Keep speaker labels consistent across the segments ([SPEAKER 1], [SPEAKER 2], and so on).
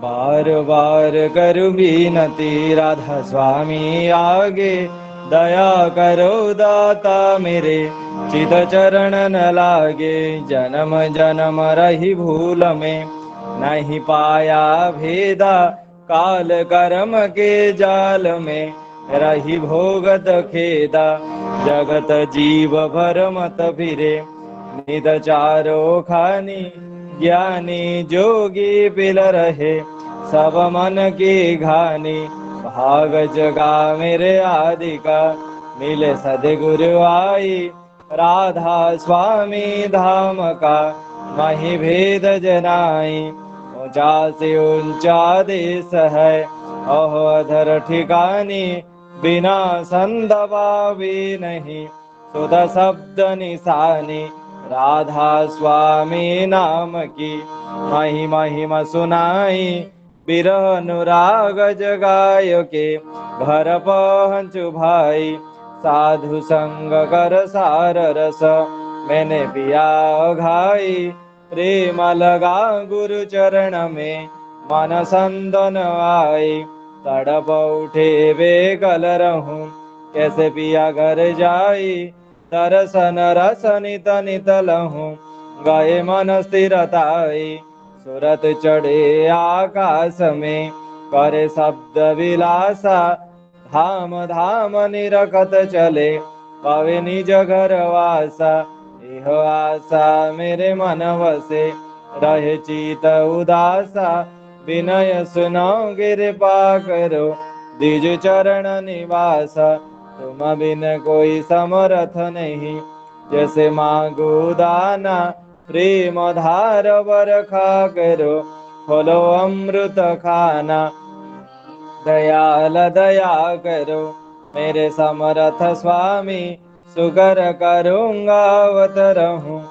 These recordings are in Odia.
[SPEAKER 1] बार बार करू विनती राधा स्वामी आगे, दया करो दाता मेरे चित चरण न लागे। जन्म जन्म रही भूल में नहीं पाया भेदा, काल कर्म के जाल में रही भोगत खेदा। जगत जीव भर मत फिरे निद चारो खानी, ज्ञानी जोगी पिल रहे सब मन की घानी। भाग जगा मेरे आदि का मिले सदगुरु आई, राधा स्वामी धाम का मही भेद जनाई। ऊंचा से ऊंचा देश है ओह अधर ठिकानी, बिना संदबा भी नहीं सुध शब्द निशानी। राधा स्वामी नाम की मही महिमा सुनाई, बिरह अनुराग जगायो के घर पहुँचु भाई। साधु संग कर सार रस मैंने पिया घाई, प्रेम लगा गुरु चरण में मन संदन आई। तड़प उठे बेकल रहूं कैसे पिया घर जाई, दर्शन रस नित नित लहूं गए मन स्थिरताई। सुरत चढ़े आकाश में करे शब्द विलासा, धाम धाम निरखत चले पवे निज घर वासा। इह आशा मेरे मन वसे रहे चित उदासा, विनय सुनो कृपा करो द्विज चरण निवास। तुम बिन कोई समर्थ नहीं जैसे मांगो दाना, प्रेम धार बरखा करो खोलो अमृत खाना। दयाल दया करो मेरे समर्थ स्वामी, सुगर करूँगा अवतरहूँ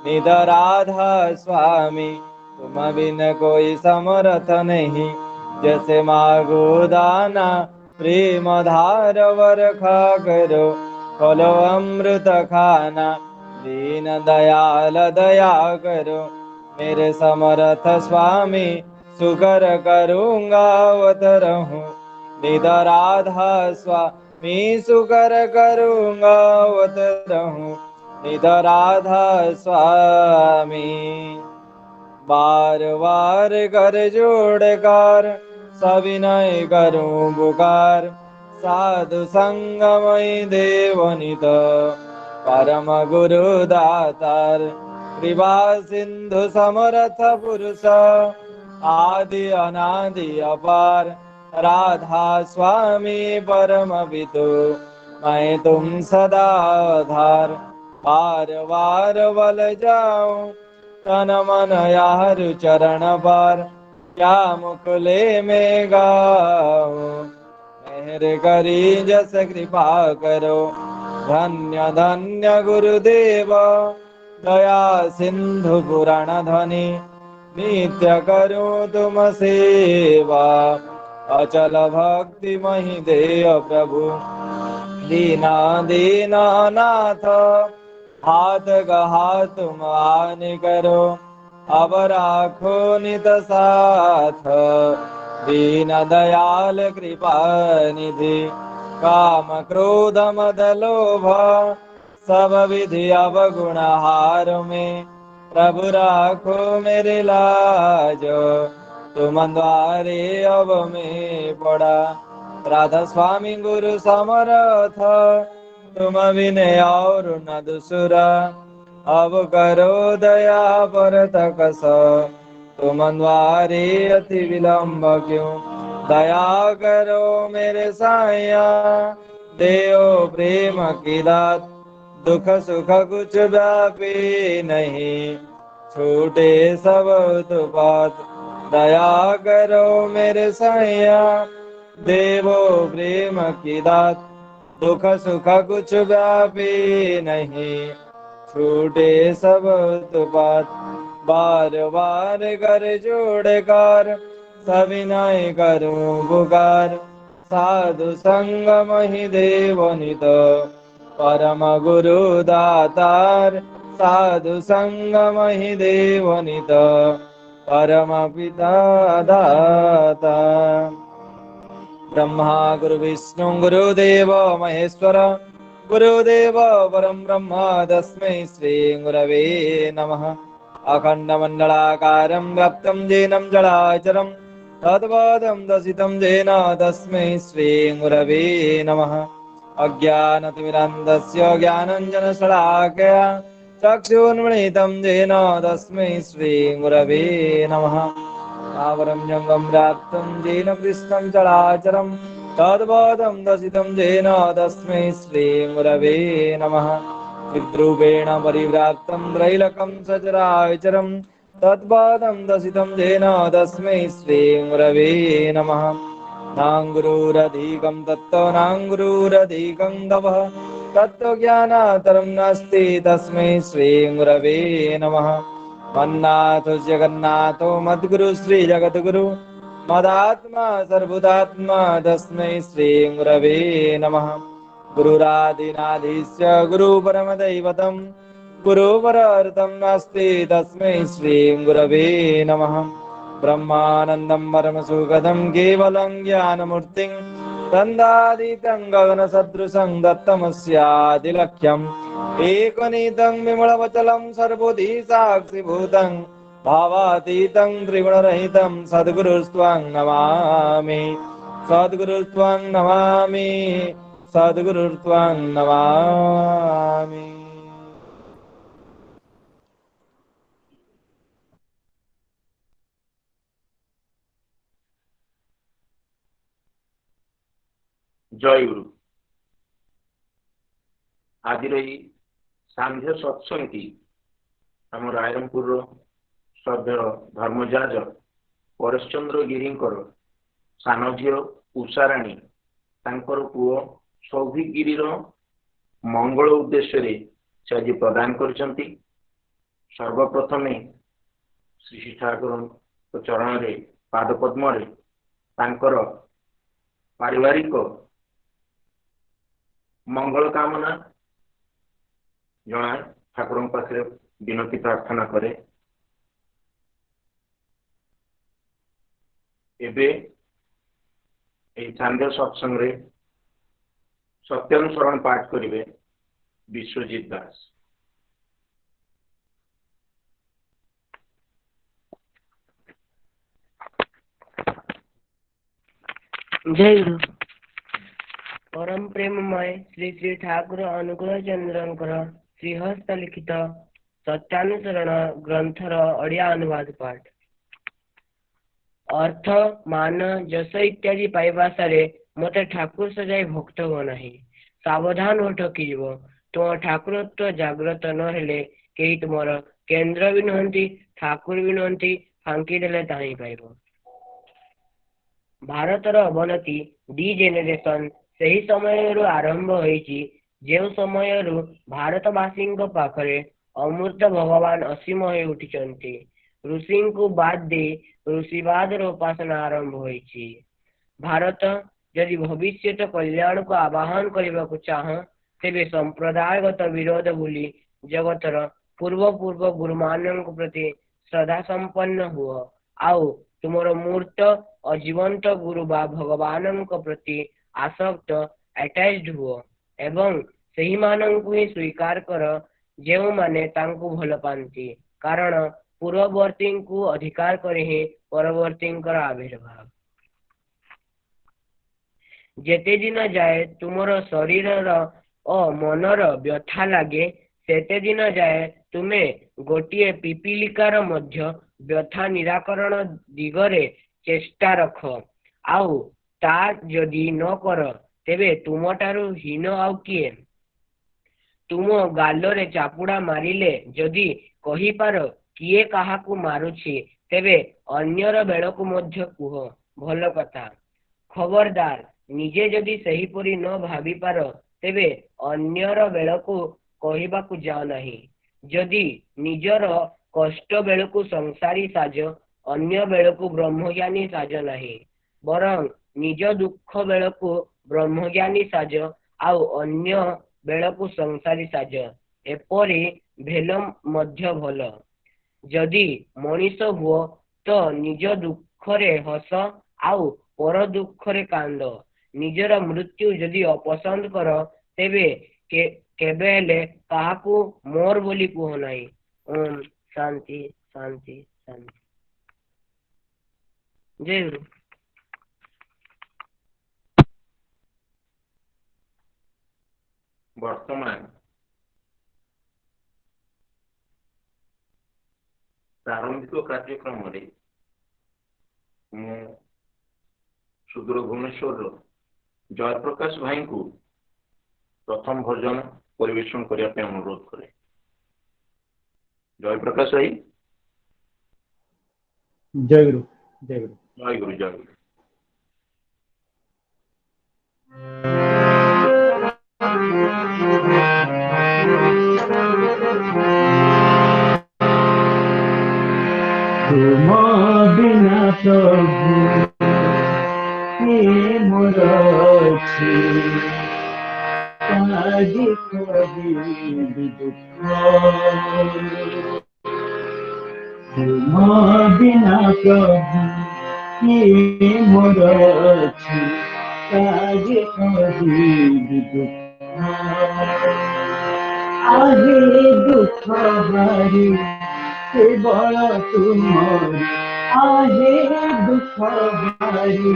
[SPEAKER 1] निध राधा स्वामी। तुम बिन कोई समर्थ नहीं जैसे मागो दाना, प्रेम धार वर्षा करो खोलो अमृत खाना। दीन दयाल दया करो मेरे समर्थ स्वामी, सुकर करूँगा अवतरहूँ निध राधा स्वामी। सुकर करूँगा अवतरहूँ निध राधा स्वामी। बार बार कर जोड़ कर सविनय करूं पुकार, साधु संगमय देवनित परम गुरु दातार। कृपा सिंधु समर्थ पुरुष आदि अनादि अपार, राधा स्वामी परम विदु मैं तुम सदा आधार। बार बार बल जाऊं तन मन यारु चरण पर, क्या मुकुले में गाऊं मेहर करी जस कृपा करो। धन्य धन्य गुरुदेव दया सिंधु पुराण ध्वनि, नित्य करूं तुम सेवा अचल भक्ति मही देव प्रभु। दीना दीना नाथ हाथ गहा तुम आन करो, अब राखो नित साथ दीन दयाल कृपा निधि। काम क्रोध मद लोभ सब विधि अवगुण हार में, प्रभु राखो मेरे लाज तुम द्वारे अब में पड़ा। राधा स्वामी गुरु समर्थ तुम विनय और न दूसरा, अब करो दया पर तकस तुम द्वारे अति विलंब क्यों। दया करो मेरे साया देव प्रेम की दात, दुख सुख कुछ व्यापी नहीं छूटे सब उत्पात। दया करो मेरे साया देवो प्रेम की दात, दुख सुख कुछ व्यापी नहीं छूटे सब उत्पात। बार बार कर जोड़ कर सविनय करूं पुकार, साधु संगम ही देवनित परम गुरु दातार साधु संगम ही देवनित परम पिता दाता ब्रह्मा गुरु विष्णु गुरुदेव महेश्वर गुरुदेव परम ब्रह्म तस्मै श्री गुरवे नमः अखण्डमण्डलाकारं व्याप्तं येनं जलाचरं तत्पदं दर्शितं येन तस्मै श्री गुरवे नमः अज्ञानतिमिरान्धस्य ज्ञानाञ्जनशलाकया चक्षुन्मीलितं येन तस्मै श्री गुरवे नमः आवरं जङ्गं व्याप्तं येन कृष्णं चराचरं तद्पदं दर्शितं येन तस्मै श्रीगुरवे नमः चिद्रूपेण परिव्राप्तं त्रैलोक्यं सचराचरं तत्पदं दर्शितं येन तस्मै श्रीगुरवे नमः नाङ्गुरुरधिकं तत्तो नाङ्गुरुरधिकं तपः तत्त्वज्ञानातरं नास्ति तस्मै श्रीगुरवे नमः मन्नाथ जगन्नाथो मद्गुरु श्री जगद्गुरु मदात्मा सर्वभूतात्मा तस्मै श्री गुरवे नमः गुरुरादिनादिस्य गुरु परमदैवतं गुरु परर्तं नास्ति तस्मै श्री गुरवे नमः ब्रह्मानन्दं परमसुखदं केवलं ज्ञानमूर्तिं तन्दादितं गगनसदृशं दत्तमस्यादिलक्ष्यम् एकनीतं विमलवचलं सर्वोधि साक्षिभूतं भावातीतं त्रिगुणरहितं सद्गुरुस्त्वं नमामि सद्गुरुस्त्वं नमामि सद्गुरुस्त्वं नमामि।
[SPEAKER 2] जय गुरु। आज सांध्य सत्संगी आम रायरंपुर श्रद्धेय धर्मजाज परेशचंद्र गिरी सान झी उषाराणी तांकर पुओ सौभिक गिरीर मंगल उद्देश्य से आज प्रदान करछंती। सर्वप्रथमे श्री ठाकुर चरण रे पाद पद्म रे तांकर पारिवारिक मंगल कामना जनाए ठाकुर पाखे विनती प्रार्थना करे। एबे सांध्य सत्संग रे सत्यानुसरण पाठ करिवे विश्वजीत दास।
[SPEAKER 3] जय गुरु। परम प्रेममय श्री श्री ठाकुर अनुकूल चंद्रंकर श्रीहस्त लिखित सत्यानुसरण ग्रंथर ओडिया अनुवाद पाठ। अर्थ मान जस इत्यादि पाइबा सारे मते ठाकुर सजाई भक्त हो नहीं। सावधान हो ठकीब तुम ठाकुरत्व जाग्रत न हेले केही तुमर केंद्र भी नुहंती ठाकुर भी नुहंती फांकी देले ताही पाइब। भारतर अवनति डी जेनेरेशन सही समय आरंभ होईची जो समय भारतवासी पाखरे अमृत भगवान असीम हो उठिचंती। ऋषि को बाद दे ऋषिवाद उपासना आरंभ होईची। भारत यदि भविष्य कल्याण को आवाहन करने को चाह तेरे संप्रदायगत विरोध भूली जगतर पूर्व पूर्व गुरुमान प्रति श्रद्धा संपन्न हुआ आउ तुमर मूर्त अजीवंत गुरु बा भगवान प्रति आसक्त अटैच्ड हुआ एवं सही मानक ही स्वीकार कर जो माने तांको भल पाती कारण पूर्ववर्ती को अधिकार करे ही परवर्ती आविर्भाव। जेते दिन जाए तुमर शरीर और मनर व्यथा लगे सेते दिन जाए तुमे गोटे पिपीलिकार मध्य व्यथा निराकरण दिगरे चेष्टा रख आउ ता जदि न कर तेबे तुमटारु हीन आउ किए। तुम गालरे चापुड़ा मारिले जदि कही पार किए काहाकू मारुछि तेबे अन्यर बेलकू मध्य कुह भल कथा। खबरदार निजे जदि सही परी न भाबी पार तेबे अन्यर बेलकू कहिबाकू जाओ नहीं। जदि निजर कष्ट बेलकू संसारी साज अन्य बेलकू ब्रह्मज्ञानी साज नहीं बरं ନିଜ ଦୁଃଖ ବେଳକୁ ବ୍ରହ୍ମଜ୍ଞାନୀ ସାଜ, ଆଉ ଅନ୍ୟ ବେଳକୁ ସଂସାରୀ ସାଜ। ଏପରି ଭେଲ ମଧ୍ୟ ଭଲ। ଯଦି ମଣିଷ ହୁଅ ତ ନିଜ ଦୁଃଖରେ ହସ, ଆଉ ପର ଦୁଃଖରେ କାନ୍ଦ। ନିଜର ମୃତ୍ୟୁ ଯଦି ଅପସନ୍ଦ କର, ତେବେ କେବେ ହେଲେ କାହାକୁ ମୋର ବୋଲି କୁହ ନାହିଁ। ଓମ୍ ଶାନ୍ତି ଶାନ୍ତି ଶାନ୍ତି। ଜୟ ଗୁରୁ।
[SPEAKER 2] ବର୍ତ୍ତମାନ ପ୍ରାରମ୍ଭିକ କାର୍ଯ୍ୟକ୍ରମରେ ମୁଁ ସୁଦୂର ଭୁବନେଶ୍ୱରର ଜୟପ୍ରକାଶ ଭାଇଙ୍କୁ ପ୍ରଥମ ଭଜନ ପରିବେଷଣ କରିବା ପାଇଁ ଅନୁରୋଧ କରେ। ଜୟପ୍ରକାଶ ଭାଇ।
[SPEAKER 1] ଜୟ ଗୁରୁ। ଜୟ ଗୁରୁ।
[SPEAKER 2] ଜୟ ଗୁରୁ। ଜୟ ଗୁରୁ।
[SPEAKER 4] तुम बिना प्रभु किए मोर अछि, काजी कहिबि दुःख। तुम बिना प्रभु किए मोर अछि, काजी कहिबि दुःख। आगे दुःख भारी केवल तुमरी, आहे दुःख भारी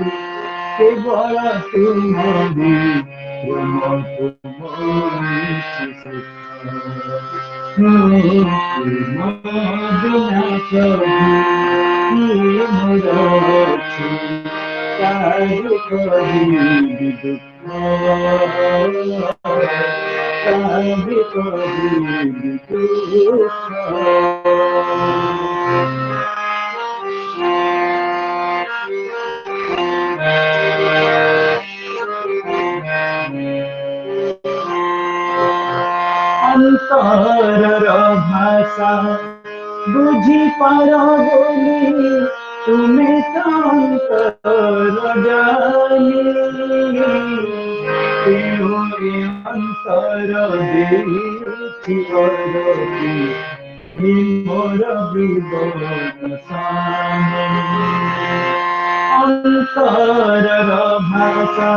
[SPEAKER 4] केवल तुमरी, प्रेम तुमरी प्रेम बिना प्रभु किए मोर अछि, काहे कहिबि दुःख। काहे कहिबि दुःख। अंतरर भाषा बुझी पार बोली, तुमे तो अंतर जानी। तेणु ए अंतर देखी अरती, मोर जीवन सानी। अंतरर भाषा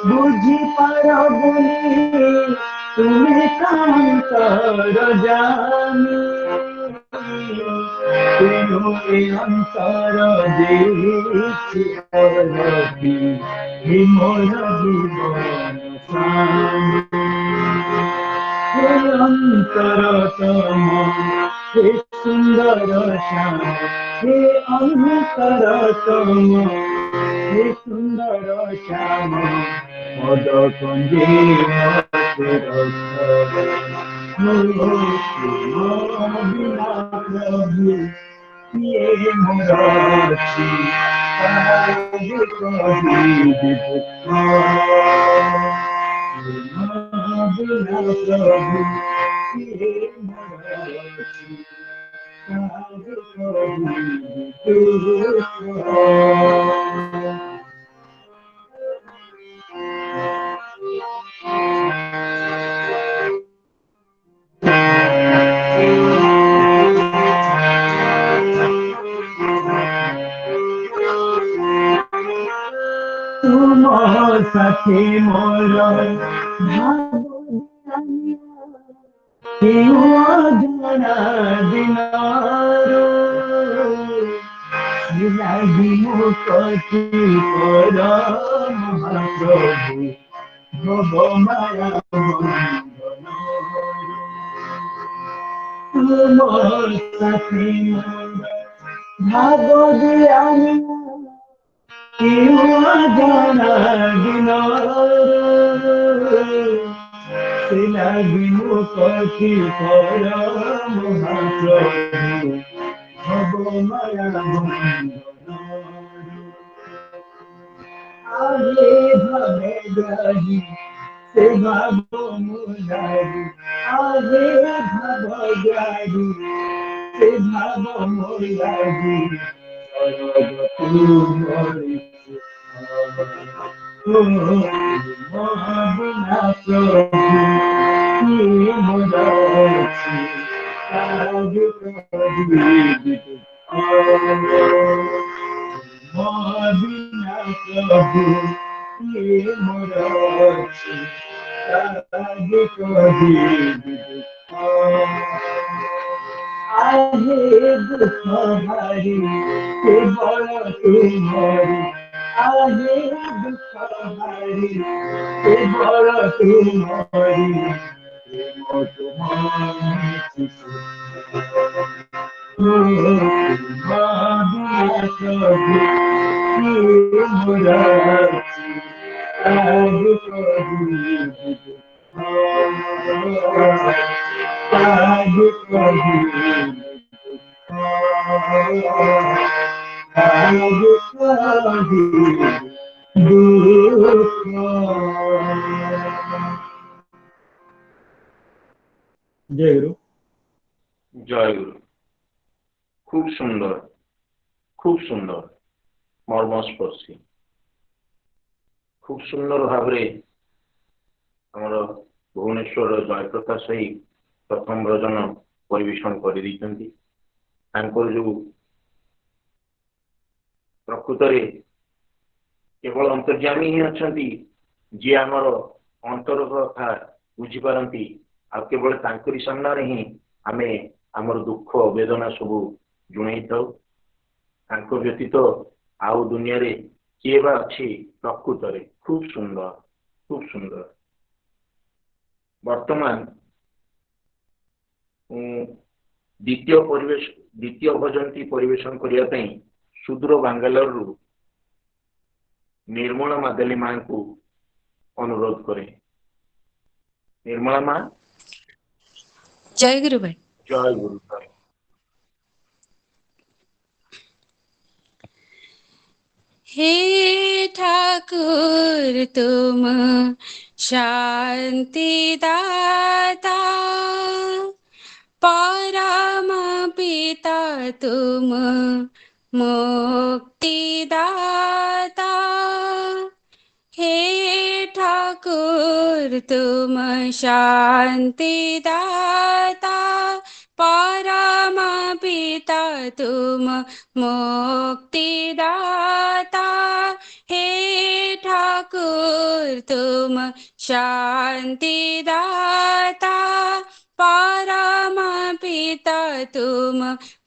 [SPEAKER 4] बुझी पार बोली, तुमे कांतर जानी। तेणु ए अंतर देखी अरती, मोर जीवन सानी। हे अंतरतम हे सुंदर श्याम, हे अंतरतम हे सुंदर श्याम, पद कुंजे बिना प्रभु किए मोर अछि, काहे कहिबि दुःख। बिना प्रभु किए मोर अछि, काहे कहिबि दुःख। तुम साथी मोर केउ अजना दिनारो, लागि मो कति पर महाप्रभु भव माया तुम साथी मोर भाग दियानी, केउ अजना दिनारो, लागि मो कति पर महाप्रभु भव माया आगे भवे ग्रही से भावो मुरारी, आगे भवग्राही से भावो मुरारी, सरग तुमरी মহাবিনা প্রভু কিয়ে মোরা আছি আগে কবি মহাবিনা প্রভু কিয়ে মোরা আছি আগে কবি আহে দুঃখ ভারি কে বড় তোমারি আহে দুঃখ ভারি কে বড় তোমারি জয় গুরু
[SPEAKER 2] জয় গুরু। খুব সুন্দর, খুব সুন্দর, মর্মস্পর্শী, খুব ସୁନ୍ଦର ଭାବରେ ଆମର ଭୁବନେଶ୍ୱର ଜୟପ୍ରକାଶ ଭାଇ ପ୍ରଥମ ଭଜନ ପରିବେଷଣ କରିଦେଇଛନ୍ତି। ତାଙ୍କର ଯୋଉ ପ୍ରକୃତରେ କେବଳ ଅନ୍ତର୍ଯାମୀ ହିଁ ଅଛନ୍ତି, ଯିଏ ଆମର ଅନ୍ତର କଥା ବୁଝିପାରନ୍ତି, ଆଉ କେବଳ ତାଙ୍କରି ସାମ୍ନାରେ ହିଁ ଆମେ ଆମର ଦୁଃଖ ବେଦନା ସବୁ ଜଣାଇଥାଉ। ତାଙ୍କ ବ୍ୟତୀତ ଆଉ ଦୁନିଆରେ କିଏ ବା ଅଛି ପ୍ରକୃତରେ। ଖୁବ ସୁନ୍ଦର, ଖୁବ ସୁନ୍ଦର। ବର୍ତ୍ତମାନ ଦ୍ୱିତୀୟ ଭଜନଟି ପରିବେଷଣ କରିବା ପାଇଁ ସୁଦୂର ବାଙ୍ଗାଲୋରରୁ ନିର୍ମଳା ମାଦାଲି ମାଙ୍କୁ ଅନୁରୋଧ କରେ। ନିର୍ମଳା ମା।
[SPEAKER 5] जय गुरु भाई।
[SPEAKER 2] ଜୟ ଗୁରୁ।
[SPEAKER 5] हे ठाकुर तुम शांति दाता, परम पिता तुम मुक्ति दाता। हे ठाकुर तुम शांति दाता, परम पिता तुम मुक्ति दाता। हे ठाकुर तुम शांति दाता, परम पिता तुम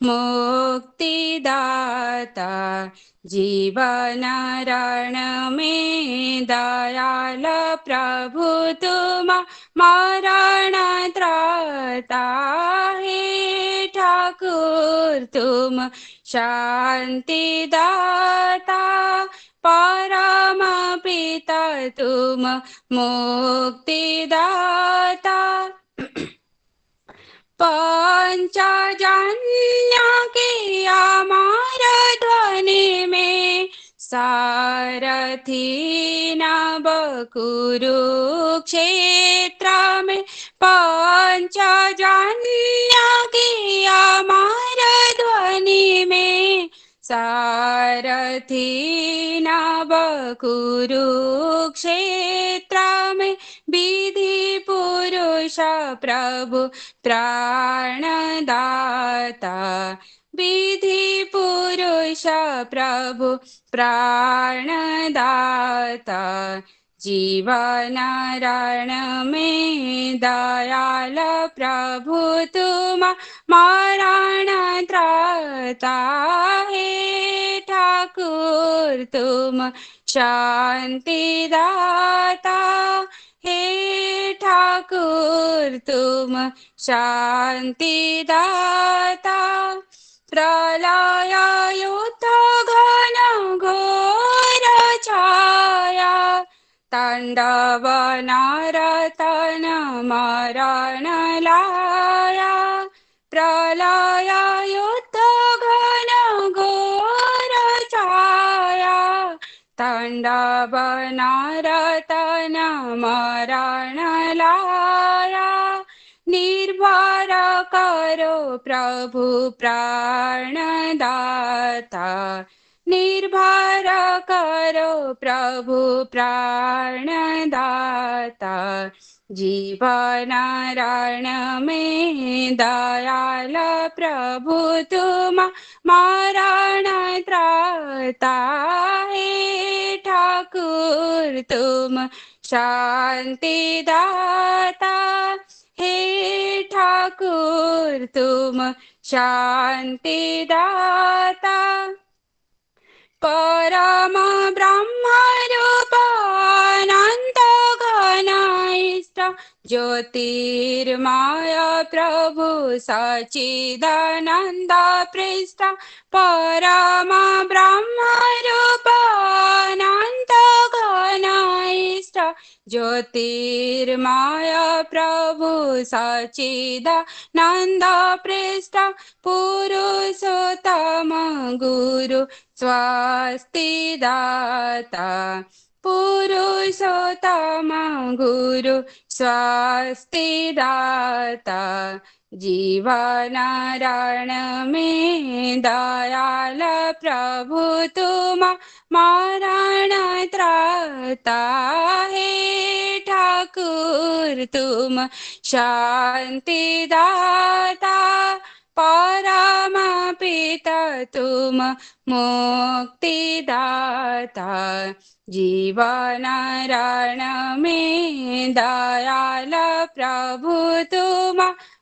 [SPEAKER 5] मुक्ति दाता। जीवन रण में दयाल प्रभु तुम मरण त्राता। हे ठाकुर तुम शांति दाता, परम पिता तुम मुक्ति दाता। पंचजन्य के अमर ध्वनि में सारथी नव कुरुक्षेत्र में। पंचजन्य के अमर ध्वनि में सारथी नव कुरुक्षेत्र में। विधि पुरुष प्रभु प्राणदाता, विधि पुरुष प्रभु प्राणदाता। जीवन रण में दयाल प्रभु तुम मरण त्राता। हे ठाकुर तुम शांति दाता, हे ठाकुर तुम शांति दाता। प्रलय युद्ध घन घोर छाया, तांडव नरतन मरण लाया। प्रलय युद्ध घन घोर छाया, तांडव नरतन मरण लाया। निर्भर करो प्रभु प्राणदाता, निर्भर करो प्रभु प्राणदाता जीवन रण में दयाल प्रभु तुम मरण त्राता हे ठाकुर तुम शांति दाता हे ठाकुर तुम शांति दाता परम ब्रह्म रूप अनंत घन इष्ट ज्योतिर्मय प्रभु सच्चिदानंद पृष्ठ परम ब्रह्म रूप अनंत घन इष्ट ज्योतिर्मय प्रभु सच्चिदानंद पृष्ठ पुरुषोत्तम गुरु स्वस्ति दाता पुरुषोत्तम गुरु स्वस्ति दाता जीवन रण में दयाल प्रभु तुम मरण त्राता हे ठाकुर तुम शांति दाता परम पिता तुम मुक्तिदाता जीवन रण में दयाल प्रभु तुम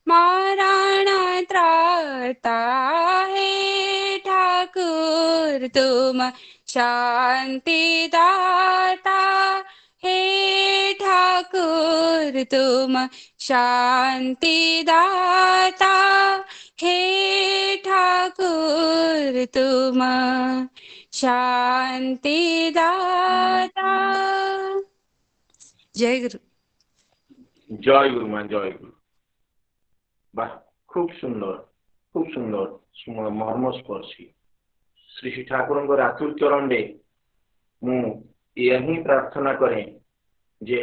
[SPEAKER 5] मरण त्राता हे ठाकुर तुम शांति दाता हे ठाकुर तुम शांति दाता हे ठाकुर तुम शांति दाता। जय गुरु।
[SPEAKER 2] जय गुरु मां जय गुरु। वाह खूब सुंदर मर्मस्पर्शी श्री श्री ठाकुर आतुर चरण रे मु यही प्रार्थना करें जे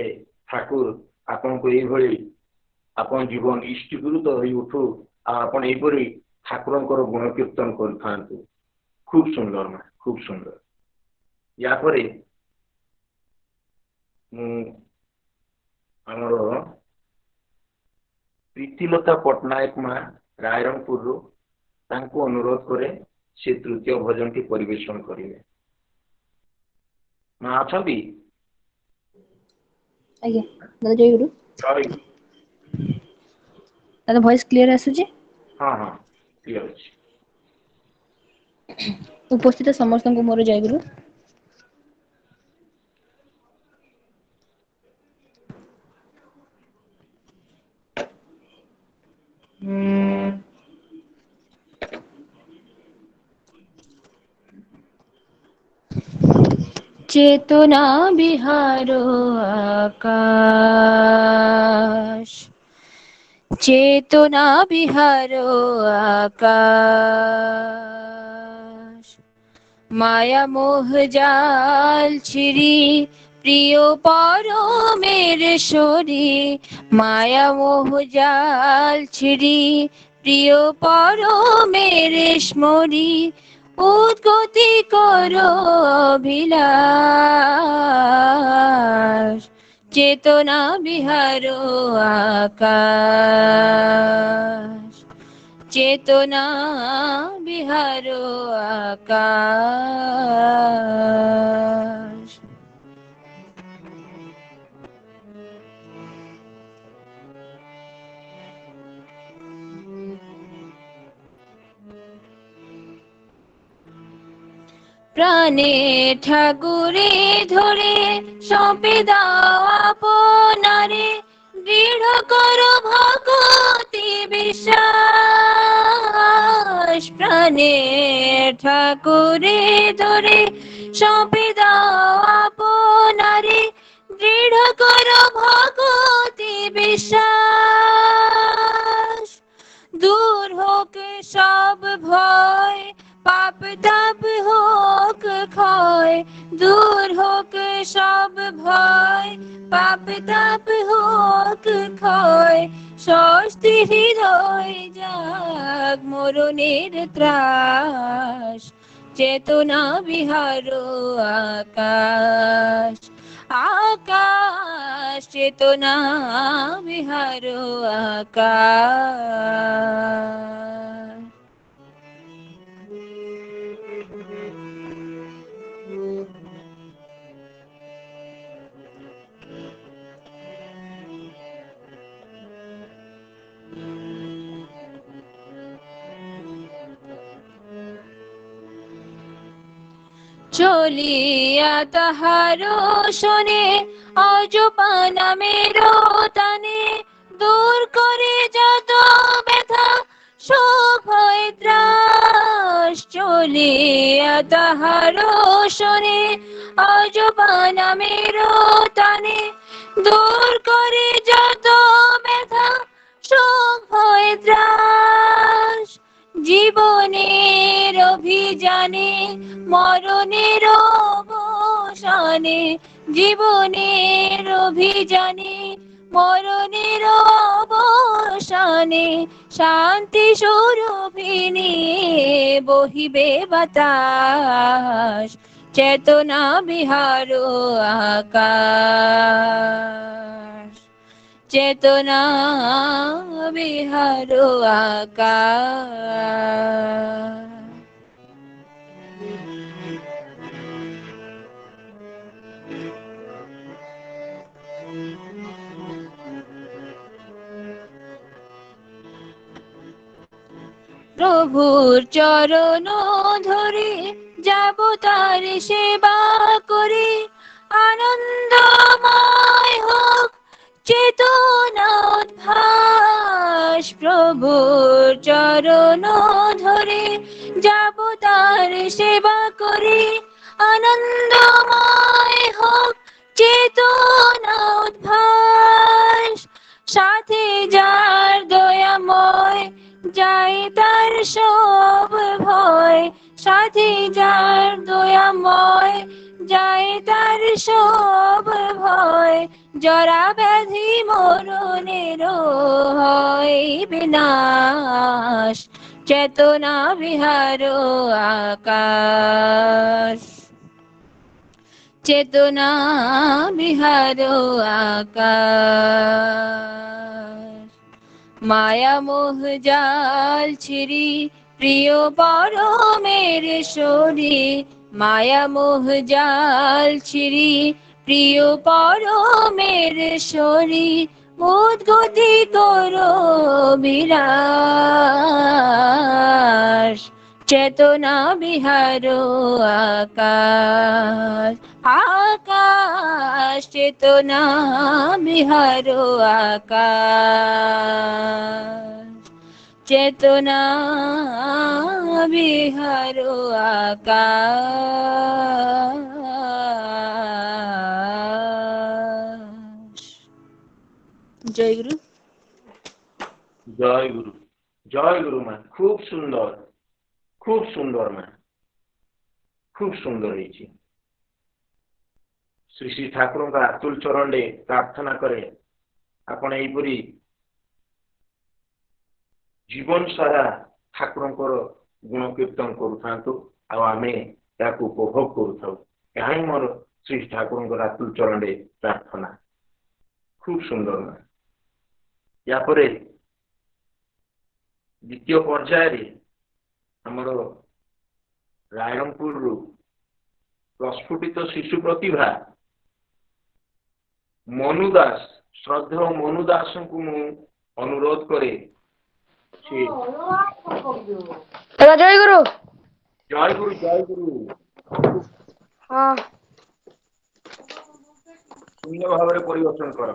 [SPEAKER 2] ठाकुर आपन को ये आपन जीवन इष्टगुरु हो उठू आपन यही ठाकुर गुण कीर्तन कर खूब सुंदर मां खूब सुंदर। या परे आमर प्रीतिलता पट्टनायक मां रायरंगपुर अनुरोध करे से तृतीय भजन टी परिवेशन करेंगे। मां अच्छा
[SPEAKER 6] आज्ञा दादा जय गुरु। दादा वॉइस क्लियर आसुची?
[SPEAKER 2] हाँ हाँ क्लियर अछि।
[SPEAKER 6] उपस्थित समस्त को मोर जय गुरु। चेतना बिहारो आकाश चेतना बिहारो आकाश माया मोह जाल छिरी प्रिय पारो मेरे शोरी माया मोह जाल छिरी प्रिय पारो मेरे स्मोरी उद्गति करो अभिलाष चेतना बिहारो आकाश चेतना बिहारो आकाश। প্রাণে ঠাকুরে ধরে সঁপে দাও আপনারে দৃঢ় করো ভগতি বিশ্বাস প্রাণে ঠাকুরে ধরে সঁপে দাও আপনারে দৃঢ় করো ভগতি বিশ্বাস দূর হোক সব ভয় পাপ তাপ হোক ক্ষয় দূর হোক সব ভয় পাপ তাপ হোক ক্ষয় স্বস্তি হৃদয় যাক মরণের ত্রাস চেতনা বিহার আকাশ আকাশ চেতনা বিহার আকাশ। চলিয়া তাহার শোনে অজপা নামের টানে দূর করে যত ব্যথা সুখ হয় ত্রাস। চলিয়া তাহার শোনে অজপা নামের টানে দূর করে যত ব্যথা সুখ হয় ত্রাস। জীবনের অভিযানে মরণের অবসানে জীবনের অভিযানে মরণের অবসানে শান্তি সুরভিনী বহিবে বাতাস চেতনা বিহার আকাশ চেতনা বিহার আকাশ। প্রভুর চরণ ধরে যাব তার সেবা করে আনন্দময় হোক চেতনা উদ্ভাস। প্রভুর চরণ ধরে যাব তার সেবা করে আনন্দময় হোক চেতনা উদ্ভাস। সাথে যার দয়াময় যায় তার সব ভয় সাথে যার দয়াময় যায় তার সব ভয়। জরা ব্যাধি মরণের হয় বিনাশ চেতনা বিহার আকাশ চেতনা বিহার আকাশ। মায়া মোহ জাল ছিরি প্রিয় পরমের শরী মায়া মোহ জাল ছিরি প্রিয় পরমের শরী উদ্গতি করো বিরাস চেতনা বিহার আকাশ আকাশ চেতনা বিহার আকাশ চেতনা বিহার আকাশ। জয় গুরু
[SPEAKER 2] জয় গুরু মা। খুব সুন্দর মা খুব সুন্দর হয়েছে। শ্রী ଶ୍ରୀ ଠାକୁରଙ୍କ ଆତୁଲ ଚରଣରେ ପ୍ରାର୍ଥନା କରେ ଆପଣ ଏଇପରି ଜୀବନ ସାରା ଠାକୁରଙ୍କର ଗୁଣ କୀର୍ତ୍ତନ କରୁଥାନ୍ତୁ ଆଉ ଆମେ ତାକୁ ଉପଭୋଗ କରୁଥାଉ। ଏହା ହିଁ ମୋର ଶ୍ରୀ ଠାକୁରଙ୍କର ଆତୁଲ ଚରଣରେ ପ୍ରାର୍ଥନା। খুব ସୁନ୍ଦର ମା। ୟାପରେ ଦ୍ୱିତୀୟ ପର୍ଯ୍ୟାୟରେ ଆମର ରାୟରଙ୍ଗପୁରରୁ ପ୍ରସ୍ଫୁଟିତ ଶିଶୁ ପ୍ରତିଭା ମନୁ ଦାସ ଶ୍ରଦ୍ଧେୟ ମନୁ ଦାସଙ୍କୁ ମୁଁ ଅନୁରୋଧ କରେ ସେ
[SPEAKER 7] ଜୟ ଗୁରୁ
[SPEAKER 2] ଜୟ ଗୁରୁ ସୁନ୍ଦର ଭାବରେ ପରିବେଷଣ କର।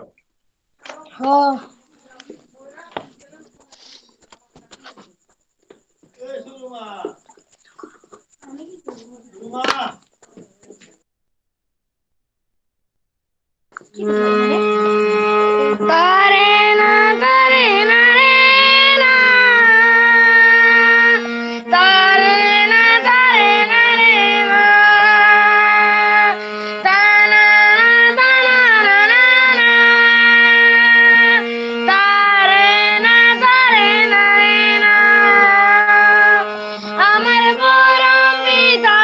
[SPEAKER 7] আমার বড় পিতা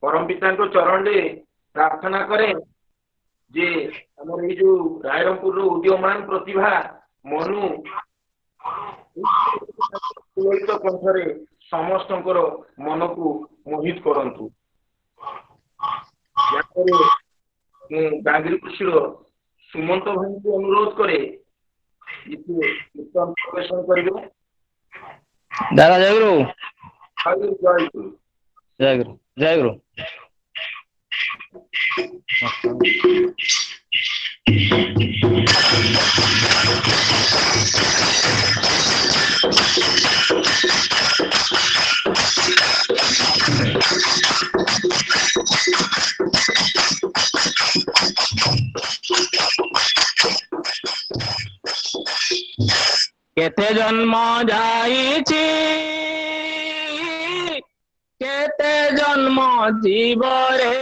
[SPEAKER 2] परम पिता चरण रे प्रार्थना करे जे हमर ये जो रायरंगपुर रो उदीयमान प्रतिभा मनु कंठरे समस्त मन को मोहित करंतु। गांगीकृषि सुमंत भाई को अनुरोध करे कीर्तन प्रदर्शन करेंगे।
[SPEAKER 1] दादा जय गुरु।
[SPEAKER 2] जय गुरु
[SPEAKER 1] जय गुरु जय गुरु। केते जन्म जाइछि केते जन्म जीवरे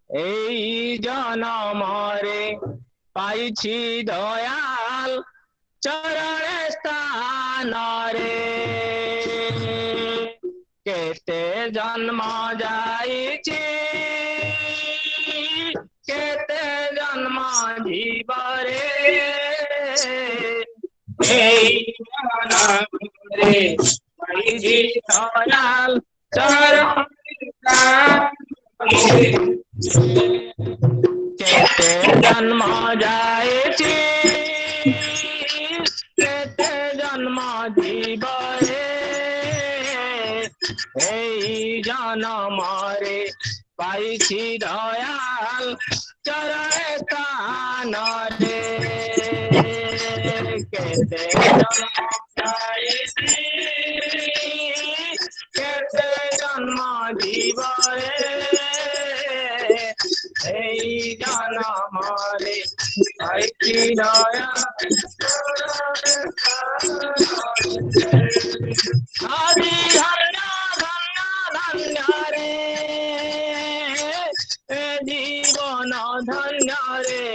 [SPEAKER 1] एई जन्मरे पाइछि दयाल चरण स्थान रे। केते जन्म जाइछि केते जन्म जीवरे दयाल चरण केते जन्म जाइछि केते जन्म जीवरे एई जन्मरे पाइछि दयाल चरण स्थान रे। केते जन्म जाइछि केते जन्म जीवरे एई जन्मरे पाइछि दयाल आदि धन्य धन्य धन्य रे जीवन धन्य रे।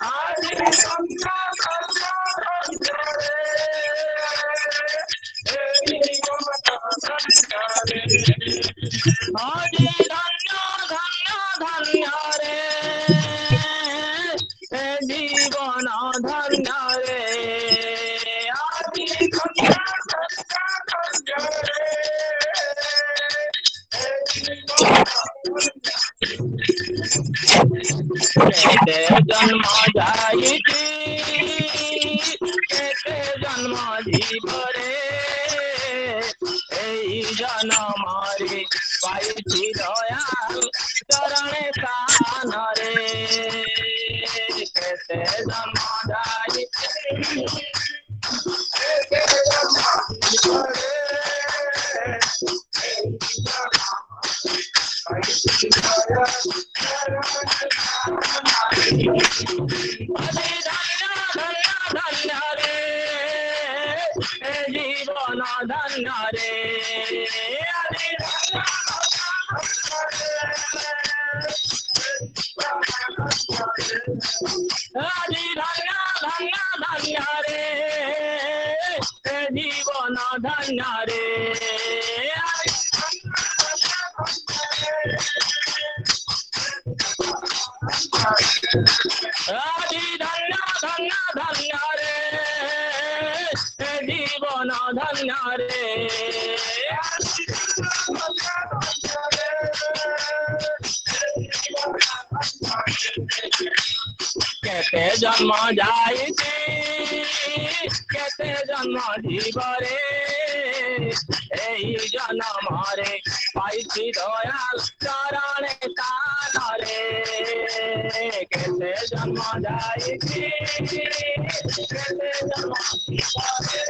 [SPEAKER 1] आदि धन्य धन्य रे जीवन धन्य रे। आदि धन्य धन्य धन्य रे जीवन धन्य रे। आदि धन्य धन्य रे केते जन्म जाइछि केते जन्म जीवरे एई जन्मरे पाइछि दयाल चरण स्थान रे। केते जन्म जाइछि केते जन्म जीवरे पाइछि दयाल धन्य रे जीवन धन्य रे। आदि धन्य धन्य धन्य रे जीवन धन्य रे। आदि धन्य धन्य धन्य रे जीवन धन्य रे। केते जन्म जाइछि केते जन्म जीवरे एई जन्मरे पाइछि दयाल चरण स्थान रे। केते जन्म जाइछि केते जन्म जीवरे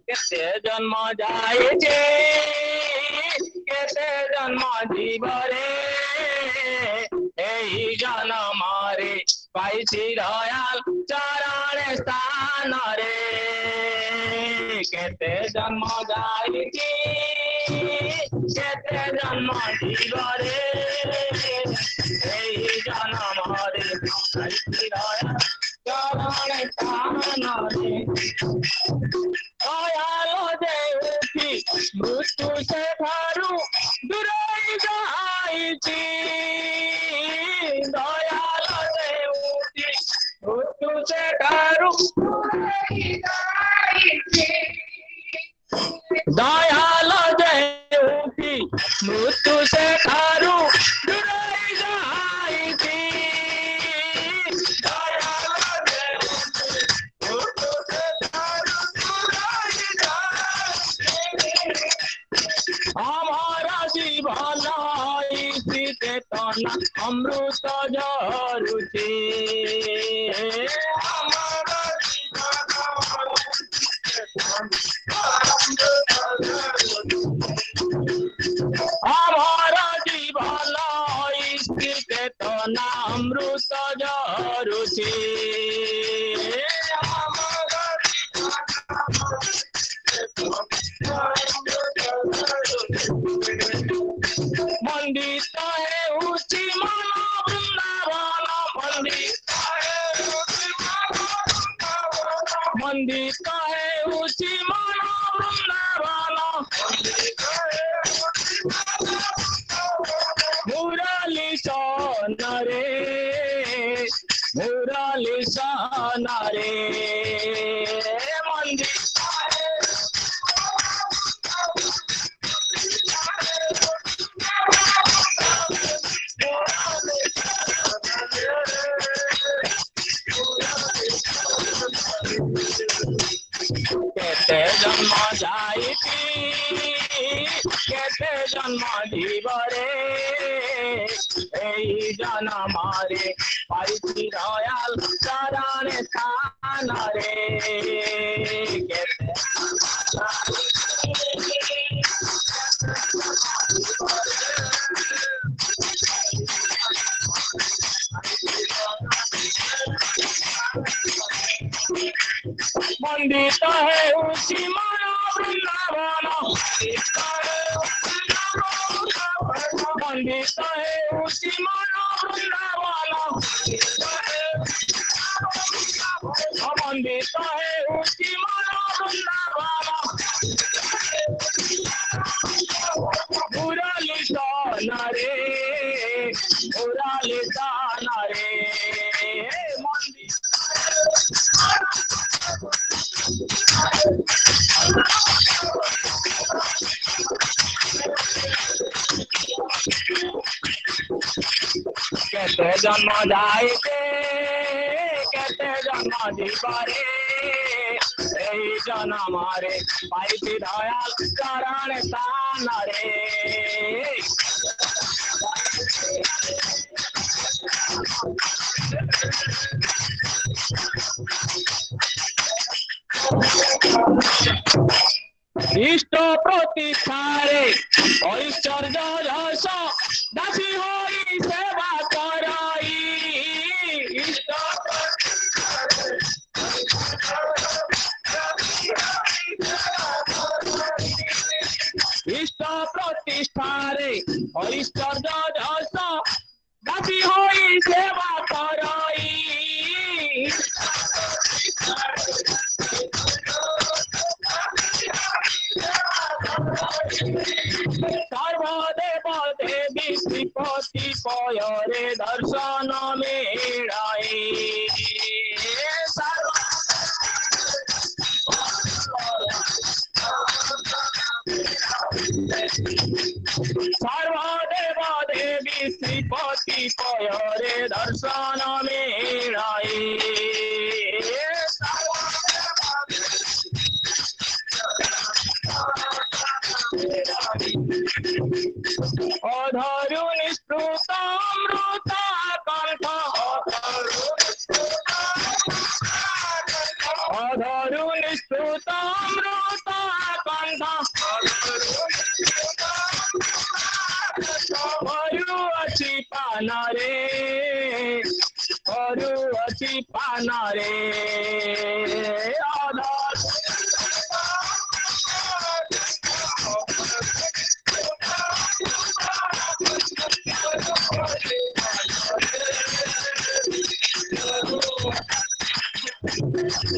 [SPEAKER 1] केते जन्म जाइछि केते जन्म जीवरे एई जन्मरे पाइछि दयाल चरण स्थान रे। केते जन्म जाइछि केते जन्म जीवरे एई जन्मरे पाइछि दयाल
[SPEAKER 4] জীবনারে দয়ালো যে উঠি মৃত্যু সেঠারু দূরেই যাইছি দয়ালো যে উঠি মৃত্যু সেঠারু দূরেই যাইছি দয়ালো যে উঠি মৃত্যু সেঠারু দূরেই যাইছি দয়ালো যে উঠি মৃত্যু সেঠারু দূরেই যাইছি আমার জীবন চেতনা অমৃত ঝরুছে আমার জীবন চেতনা অমৃত ঝরুছে মন্দিত হেউছি মন বৃন্দাবন মন্দিত হেউছি মন বৃন্দাবন মুরলী সনরে মুরলী সনরে মন্দির কেতে জন্ম যাইছি কেতে জন্ম দিবরে এই জনমারে পাইছি দয়াল চরণে স্থানরে কেতে মন্দিত হেউছি মন বৃন্দাবন মন্দিত হেউছি মন বৃন্দাবন মন্দিত হেউছি মন বৃন্দাবন মুরলী সনরে মুরলী সনরে মন্দির কেতে জন্ম যাইতে কেতে জন্ম দিবারে এই জনমারে পাইছি দয়াল চরণ স্থানরে ইষ্ট প্রতিষ্ঠারে ঐশ্বর্য যশ দাসী হই সেবা করাই ইষ্ট ইষ্ট প্রতিষ্ঠারে ঐশ্বর্য যশ দাসী হই সেবা করাই সর্বদেব দেবী শ্রীপতি পয়রে দর্শন মেড়াই সর্বদেব দেবী শ্রীপতি পয়রে দর্শন মেড়াই অধরু নিষ্পৃত অমৃত কণ্ঠ অধরু নিষ্পৃত অমৃত কণ্ঠ করুଅছি পানরে করুଅছি পানরে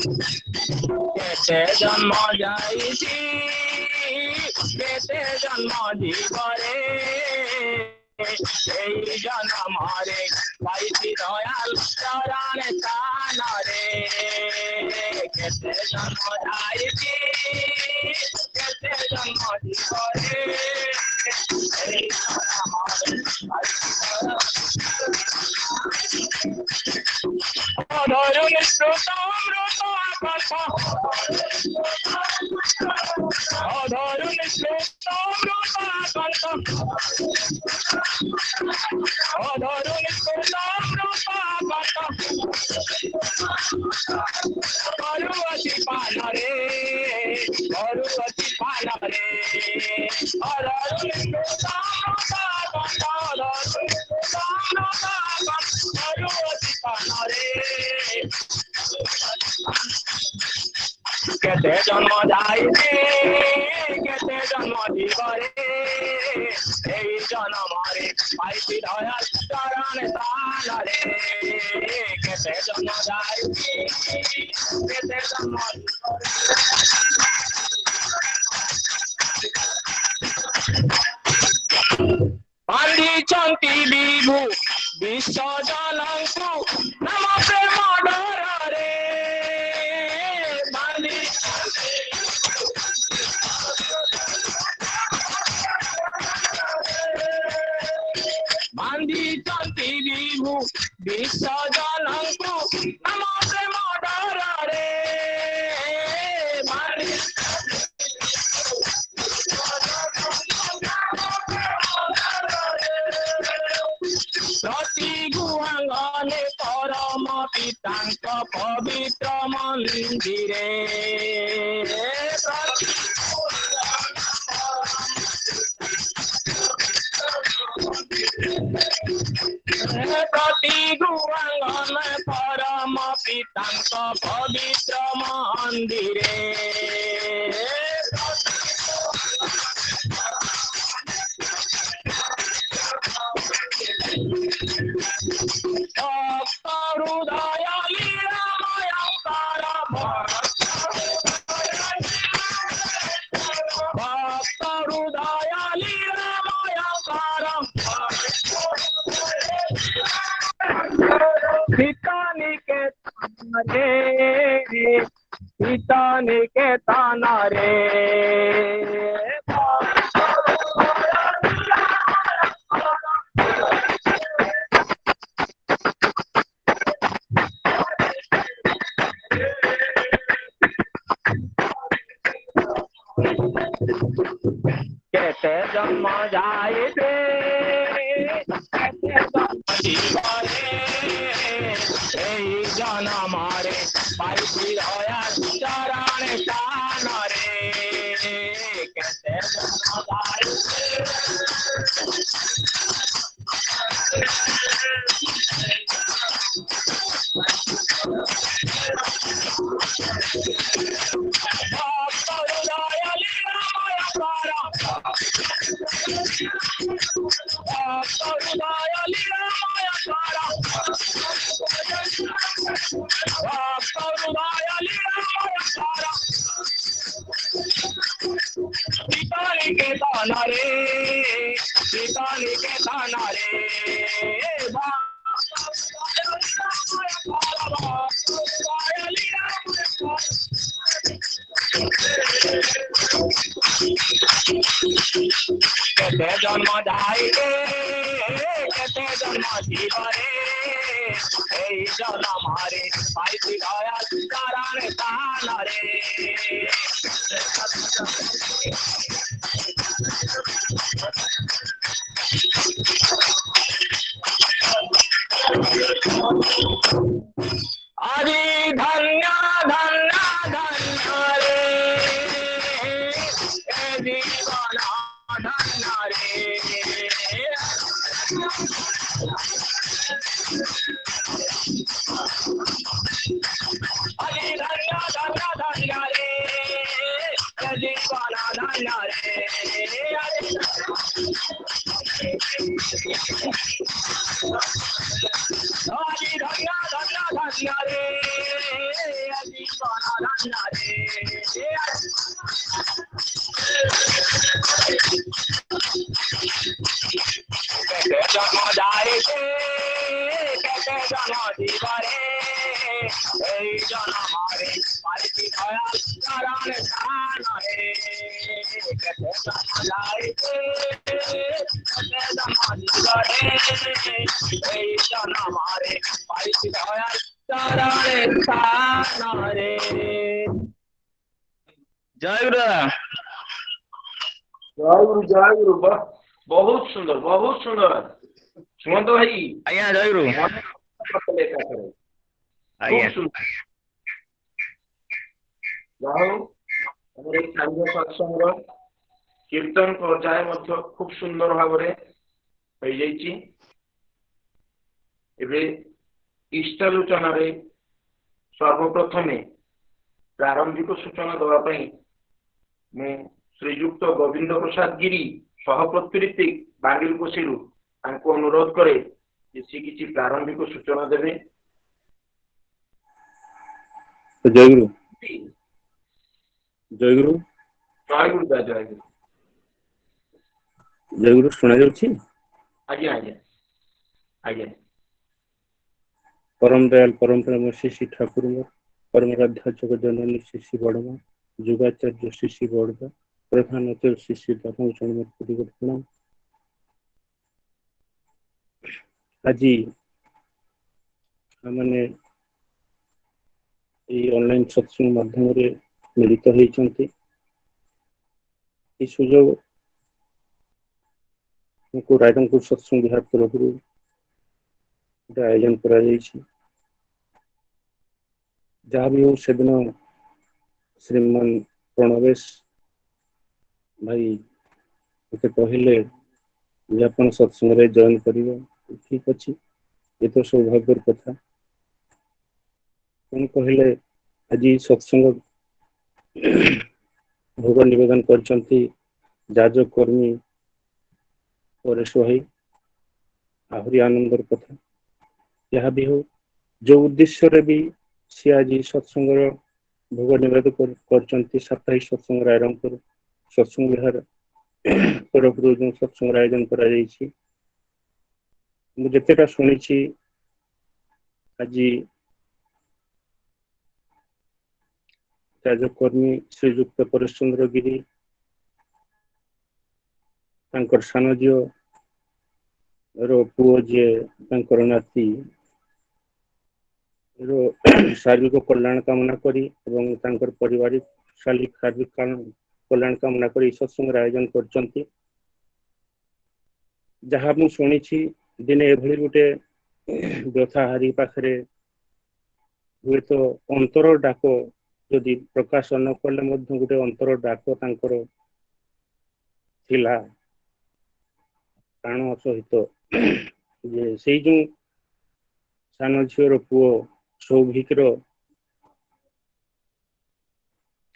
[SPEAKER 4] केते जन्म जाइछि केते जन्म जीवरे এই জনমরে পাইছি দয়াল চরণ স্থানরে কেতে জন্ম যাইছি কেতে জন্ম জীবরে এই জনমরে অধরুণ শ্রুত অমৃত কথা অধরুণ শ্রুত অমৃত কথা অধরুণ শ্রুত অমৃত কথা করুবতী পালরে করুবতী পালরে অধরুণ শ্রুত অমৃত কথা অধরুণ শ্রুত অমৃত কথা করুবতী পালরে কেতে জন্ম যাইছি কেতে জন্ম জীবরে এই জনমরে পাইছি দয়াল চরণ স্থানরে কেতে জন্ম যাইছি কেতে জন্ম বান্ধিଛନ୍ତି বিভু বিশ্ব জনଙ୍କୁ নম প্ରେମ ଡରରେ ବାନ୍ଧିଛନ୍ତି ବିଭୁ বিশ্ব ଜନଙ୍କୁ ନମ ପ୍ରେମ ଡରରେ ପ୍ରତି ଗୁହାଙ୍ଗନେ ପରମ ପିତାଙ୍କ ପବିତ୍ର ମନ୍ଦିରେ ପ୍ରତି ଗୁହାଙ୍ଗନେ ପରମ ପିତାଙ୍କ ପବିତ୍ର ମନ୍ଦିରେ ভক্ত হৃদয় লীলাময়ঙ্কর ভক্ত হৃদয় লীলাময়ঙ্কর নিকেতন রে কেতে জন্ম যাইবে কেতে জন্ম জীবনে এই জনমরে পাইছি দয়াল চরণ স্থানরে কেতে জন্ম যাইবে ভক্ত হৃদয় লীলাময়ঙ্কর ভক্ত হৃদয় লীলাময়ঙ্কর ভক্ত হৃদয় লীলাময়ঙ্কর নিকেতন রে নিকেতন রে কেতে জন্ম যাইবে কেতে জন্ম জীবরে এই জনমরে পাইছি দয়াল চরণ স্থানরে আরে ধন্য ধন্য ধন্য রে জীবন ধন্য রে আরে ধন্য ধন্য ধন্য রে জীবন ধন্য রে হরি ধন্য ধন্য ধন্য রে ଚରଣେ ସ୍ଥାନରେ। ଜୟ ଗୁରୁ ଦାଦା।
[SPEAKER 2] ଜୟ ଗୁରୁ ବହୁତ ସୁନ୍ଦର ବହୁତ ସୁନ୍ଦର। ସୁମନ୍ତ ଭାଇ
[SPEAKER 4] ଆଜ୍ଞା ଜୟ ଗୁରୁ।
[SPEAKER 2] ଏକାଥରେ
[SPEAKER 4] ଆଜ୍ଞା
[SPEAKER 2] ଖୁବ ସୁନ୍ଦର। ଯାହା ହଉ ଆମର ଏଇ ସାନ୍ଧ୍ୟ ସତ୍ସଙ୍ଗର କୀର୍ତ୍ତନ ପର୍ଯ୍ୟାୟ ମଧ୍ୟ ଖୁବ ସୁନ୍ଦର ଭାବରେ ହେଇଯାଇଛି। ଏବେ ଇଷ୍ଟାଲୋଚନାରେ ସର୍ବପ୍ରଥମେ ପ୍ରାରମ୍ଭିକ ସୂଚନା ଦେବା ପାଇଁ ମୁଁ ଶ୍ରୀଯୁକ୍ତ ଗୋବିନ୍ଦ ପ୍ରସାଦ ଗିରି ସହପତ୍ରିତ ବାଙ୍ଗିରପୋଷିରୁ ତାଙ୍କୁ ଅନୁରୋଧ କରେ ଯେ ସେ କିଛି ପ୍ରାରମ୍ଭିକ ସୂଚନା ଦେବେ।
[SPEAKER 7] ଜୟ ଗୁରୁ। ଜୟ ଗୁରୁ।
[SPEAKER 2] ଜୟ ଗୁରୁ ଜୟ ଗୁରୁ।
[SPEAKER 7] ଜୟ ଗୁରୁ ଶୁଣା ଯାଉଛି?
[SPEAKER 2] ଆଜ୍ଞା ଆଜ୍ଞା ଆଜ୍ଞା।
[SPEAKER 7] परम दयाल परम प्रेम श्री श्री ठाकुर परमाराध्य जगत जननी श्री श्री बड़मा जुगाचार्य श्री श्री बड़दा प्रधान आचार्य श्री श्री प्रणाम। आज मैंने ऑनलाइन सत्संग माध्यम मिलित होती सुजोग रायरंगपुर सत्संग विहार तरफ आयोजन करा जहाँ भी हो से दिन श्रीमान प्रणवेश भाई मत कहले अपन सत्संग जॉइन कर ठीक अच्छे ये तो सौभाग्यर कथा कहले आज सत्संग भोग निवेदन करचंती जाजक कर्मी परेश भाई आहरी आनंदर कथा जहाँ भी हो जो उद्देश्य भी सी आज सत्संग भोग निवेदन कर साप्ताहिक सत्संग रायरंगपुर सत्संग विहार तरफ जो सत्संग आयोजन करतेटा शुणी आज राजकर्मी श्रीजुक्त परेश चंद्र गिरी सान झील पुओ जी नाती शारीरिक कल्याण कामना करी पारिवारिक शारीरिक कल्याण कामना करी सत्संग आयोजन करचंती जहाँ मु शुणी दिने एभली गोटे व्यथाहारी पाखरे हुए तो अंतर डाक जदि प्रकाश न कले गोटे अंतर डाक तांकर थिला प्राण सहित जे से जो सान झीर पुओ सौभिकर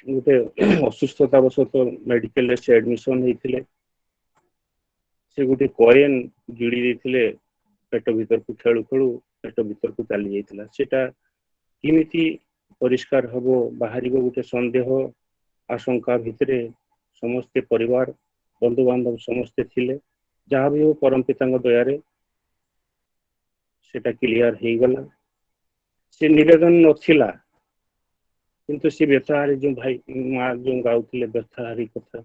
[SPEAKER 7] गोटे असुस्थतावशत मेडिकल से एडमिशन होते से गोटे कॉइन जोड़ी देते पेट भीतर को खेलु खेलु पेट भीतर को चली जाता सेटा किमिति परिष्कार हम बाहर गोटे संदेह आशंका भितर समस्ते परिवार बंधु बांधव समस्ते थिले जहाँ भी हो परम पिता दयारे सेटा क्लियर हो गला से निवेदन नथिला किंतु से व्यथाहारी जो भाई माँ जो गाउले व्यथाहारी कथा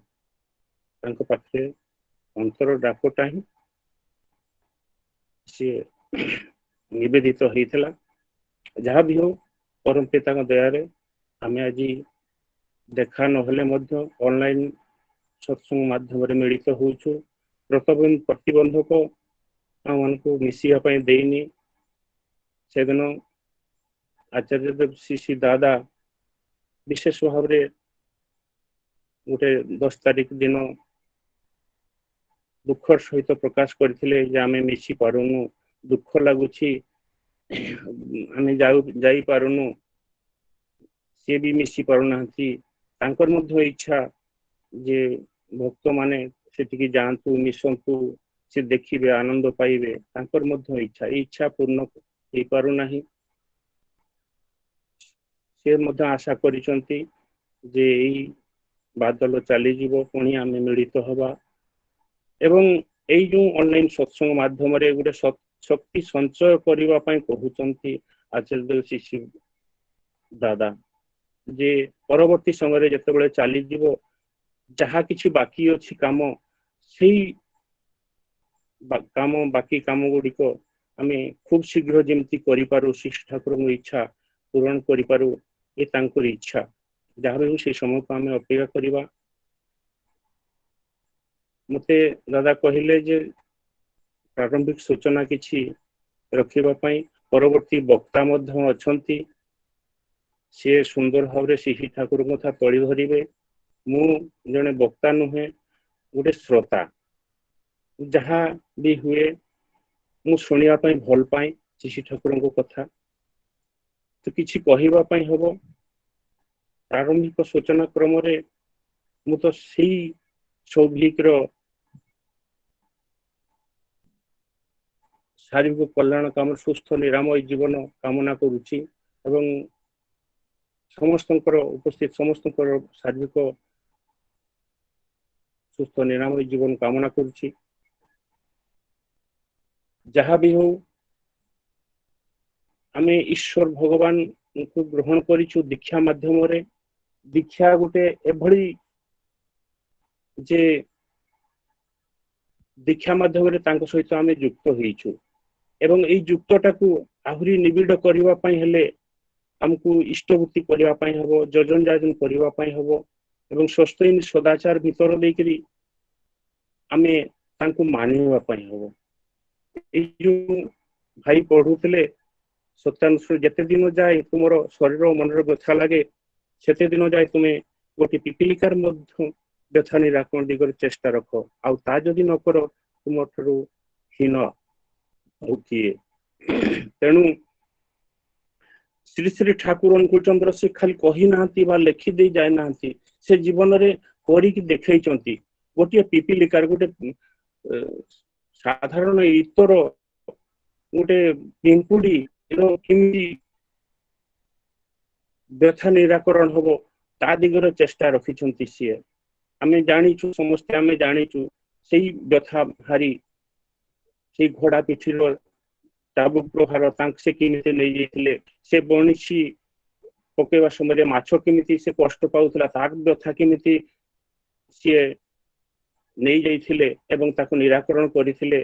[SPEAKER 7] पाखे अंतर डाकटा ही सी निवेदित होता जहाँ भी हो परम पिता दयारे आम आज देखा नहले ऑनलाइन सत्संग माध्यम मिलित होचु प्रतिबंधक मान को मिसापी देनी से दिन आचार्य देव श्री श्री दादा विशेष भाव गोटे 10 तारीख दिन दुखर सहित प्रकाश करथिले जे आमे मिसी पारुनु दुख लगुच आमे जाई पारुनु से भी मिसी पारुना इच्छा जे भक्त माने सेटिकी जातु मिसंतु से देखिबे आनंद पाइबे इच्छा पूर्ण हो पारुना से आशा करिसंती जे बादल चली जीवो पुणी आमे मिलित हवा एवं एई जो ऑनलाइन सत्संग माध्यम रे गोटे शक्ति संचय करिवा पई कहउचंती आचार्य शिशु दादा जे परवर्ती समय रे जतेबेले चली जीवो जहा किछि बाकी अछि काम सेही काम बाकी काम गुडी को आमे खूब शीघ्र जेमती करि पारो श्री ठाकुर इच्छा ପୂରଣ କରିପାରୁ ଏ ତାଙ୍କର ଇଚ୍ଛା। ଯାହା ବି ହଉ ସେ ସମୟକୁ ଆମେ ଅପେକ୍ଷା କରିବା। ମତେ ଦାଦା କହିଲେ ଯେ ପ୍ରାରମ୍ଭିକ ସୂଚନା କିଛି ରଖିବା ପାଇଁ ପରବର୍ତ୍ତୀ ବକ୍ତା ମଧ୍ୟ ଅଛନ୍ତି, ସେ ସୁନ୍ଦର ଭାବରେ ଶ୍ରୀ ଠାକୁରଙ୍କ କଥା ତଳି ଧରିବେ। ମୁଁ ଜଣେ ବକ୍ତା ନୁହେଁ, ଗୋଟେ ଶ୍ରୋତା। ଯାହା ବି ହୁଏ ମୁଁ ଶୁଣିବା ପାଇଁ ଭଲ ପାଏ ଶ୍ରୀ ଠାକୁରଙ୍କ କଥା, ତ କିଛି କହିବା ପାଇଁ ହବ। ପ୍ରାରମ୍ଭିକ ସୂଚନା କ୍ରମରେ ମୁଁ ତ ସେଇ ସୌଭିକର ଶାରୀରିକ କଲ୍ୟାଣ କାମ, ସୁସ୍ଥ ନିରାମୟ ଜୀବନ କାମନା କରୁଛି ଏବଂ ସମସ୍ତଙ୍କର ଉପସ୍ଥିତ ସମସ୍ତଙ୍କର ଶାରୀରିକ ସୁସ୍ଥ ନିରାମୟ ଜୀବନ କାମନା କରୁଛି। ଯାହା ବି ହଉ ଆମେ ଈଶ୍ୱର ଭଗବାନଙ୍କୁ ଗ୍ରହଣ କରିଛୁ ଦୀକ୍ଷା ମାଧ୍ୟମରେ। ଦୀକ୍ଷା ଗୋଟେ ଏଭଳି ଯେ ଦୀକ୍ଷା ମାଧ୍ୟମରେ ତାଙ୍କ ସହିତ ଆମେ ଯୁକ୍ତ ହେଇଛୁ ଏବଂ ଏଇ ଯୁକ୍ତଟାକୁ ଆହୁରି ନିବିଡ଼ କରିବା ପାଇଁ ହେଲେ ଆମକୁ ଇଷ୍ଟଭୂତି କରିବା ପାଇଁ ହବ, ଯଜନ ଯାଜନ କରିବା ପାଇଁ ହବ ଏବଂ ସ୍ୱସ୍ତୟିନୀ ସଦାଚାର ଭିତର ଦେଇକରି ଆମେ ତାଙ୍କୁ ମାନିବା ପାଇଁ ହବ। ଏଇ ଯୋଉ ଭାଇ ପଢୁଥିଲେ ସତ୍ୟାନୁଷ୍ଠାନ, ଯେତେ ଦିନ ଯାଏ ତୁମର ଶରୀର ମନରେ ବ୍ୟଥା ଲାଗେ ସେତେ ଦିନ ଯାଏ ତୁମେ ଗୋଟେ ପିପିଲିକାର ମଧ୍ୟ ବ୍ୟଥା ନିରାକରଣ ଦିଗରେ ଚେଷ୍ଟା ରଖ, ଆଉ ତା ଯଦି ନ କର ତୁମ ଠାରୁ ହୀନ ଆଉ କିଏ। ତେଣୁ ଶ୍ରୀ ଶ୍ରୀ ଠାକୁର ଅନୁକୂଳଚନ୍ଦ୍ର ସେ ଖାଲି କହିନାହାନ୍ତି ବା ଲେଖିଦେଇ ଯାଇନାହାନ୍ତି, ସେ ଜୀବନରେ କରିକି ଦେଖେଇଛନ୍ତି। ଗୋଟିଏ ପିପିଲିକାର ଗୋଟେ ସାଧାରଣ ଇତର ଗୋଟେ ପିମ୍ପୁଡି କେମିତି ବ୍ୟଥା ନିରାକରଣ ହବ ତା ଦିଗରେ ଚେଷ୍ଟା ରଖିଛନ୍ତି ସିଏ। ଆମେ ଜାଣିଛୁ, ସମସ୍ତେ ଆମେ ଜାଣିଛୁ ସେଇ ବ୍ୟଥା ହାରି ସେଇ ଘୋଡା ପିଠିର ଚାବୁକ ପ୍ରହାର ତାଙ୍କୁ ସେ କେମିତି ନେଇଯାଇଥିଲେ, ସେ ବଣିଶୀ ପକେଇବା ସମୟରେ ମାଛ କେମିତି ସେ କଷ୍ଟ ପାଉଥିଲା, ତାର ବ୍ୟଥା କେମିତି ସିଏ ନେଇଯାଇଥିଲେ ଏବଂ ତାକୁ ନିରାକରଣ କରିଥିଲେ।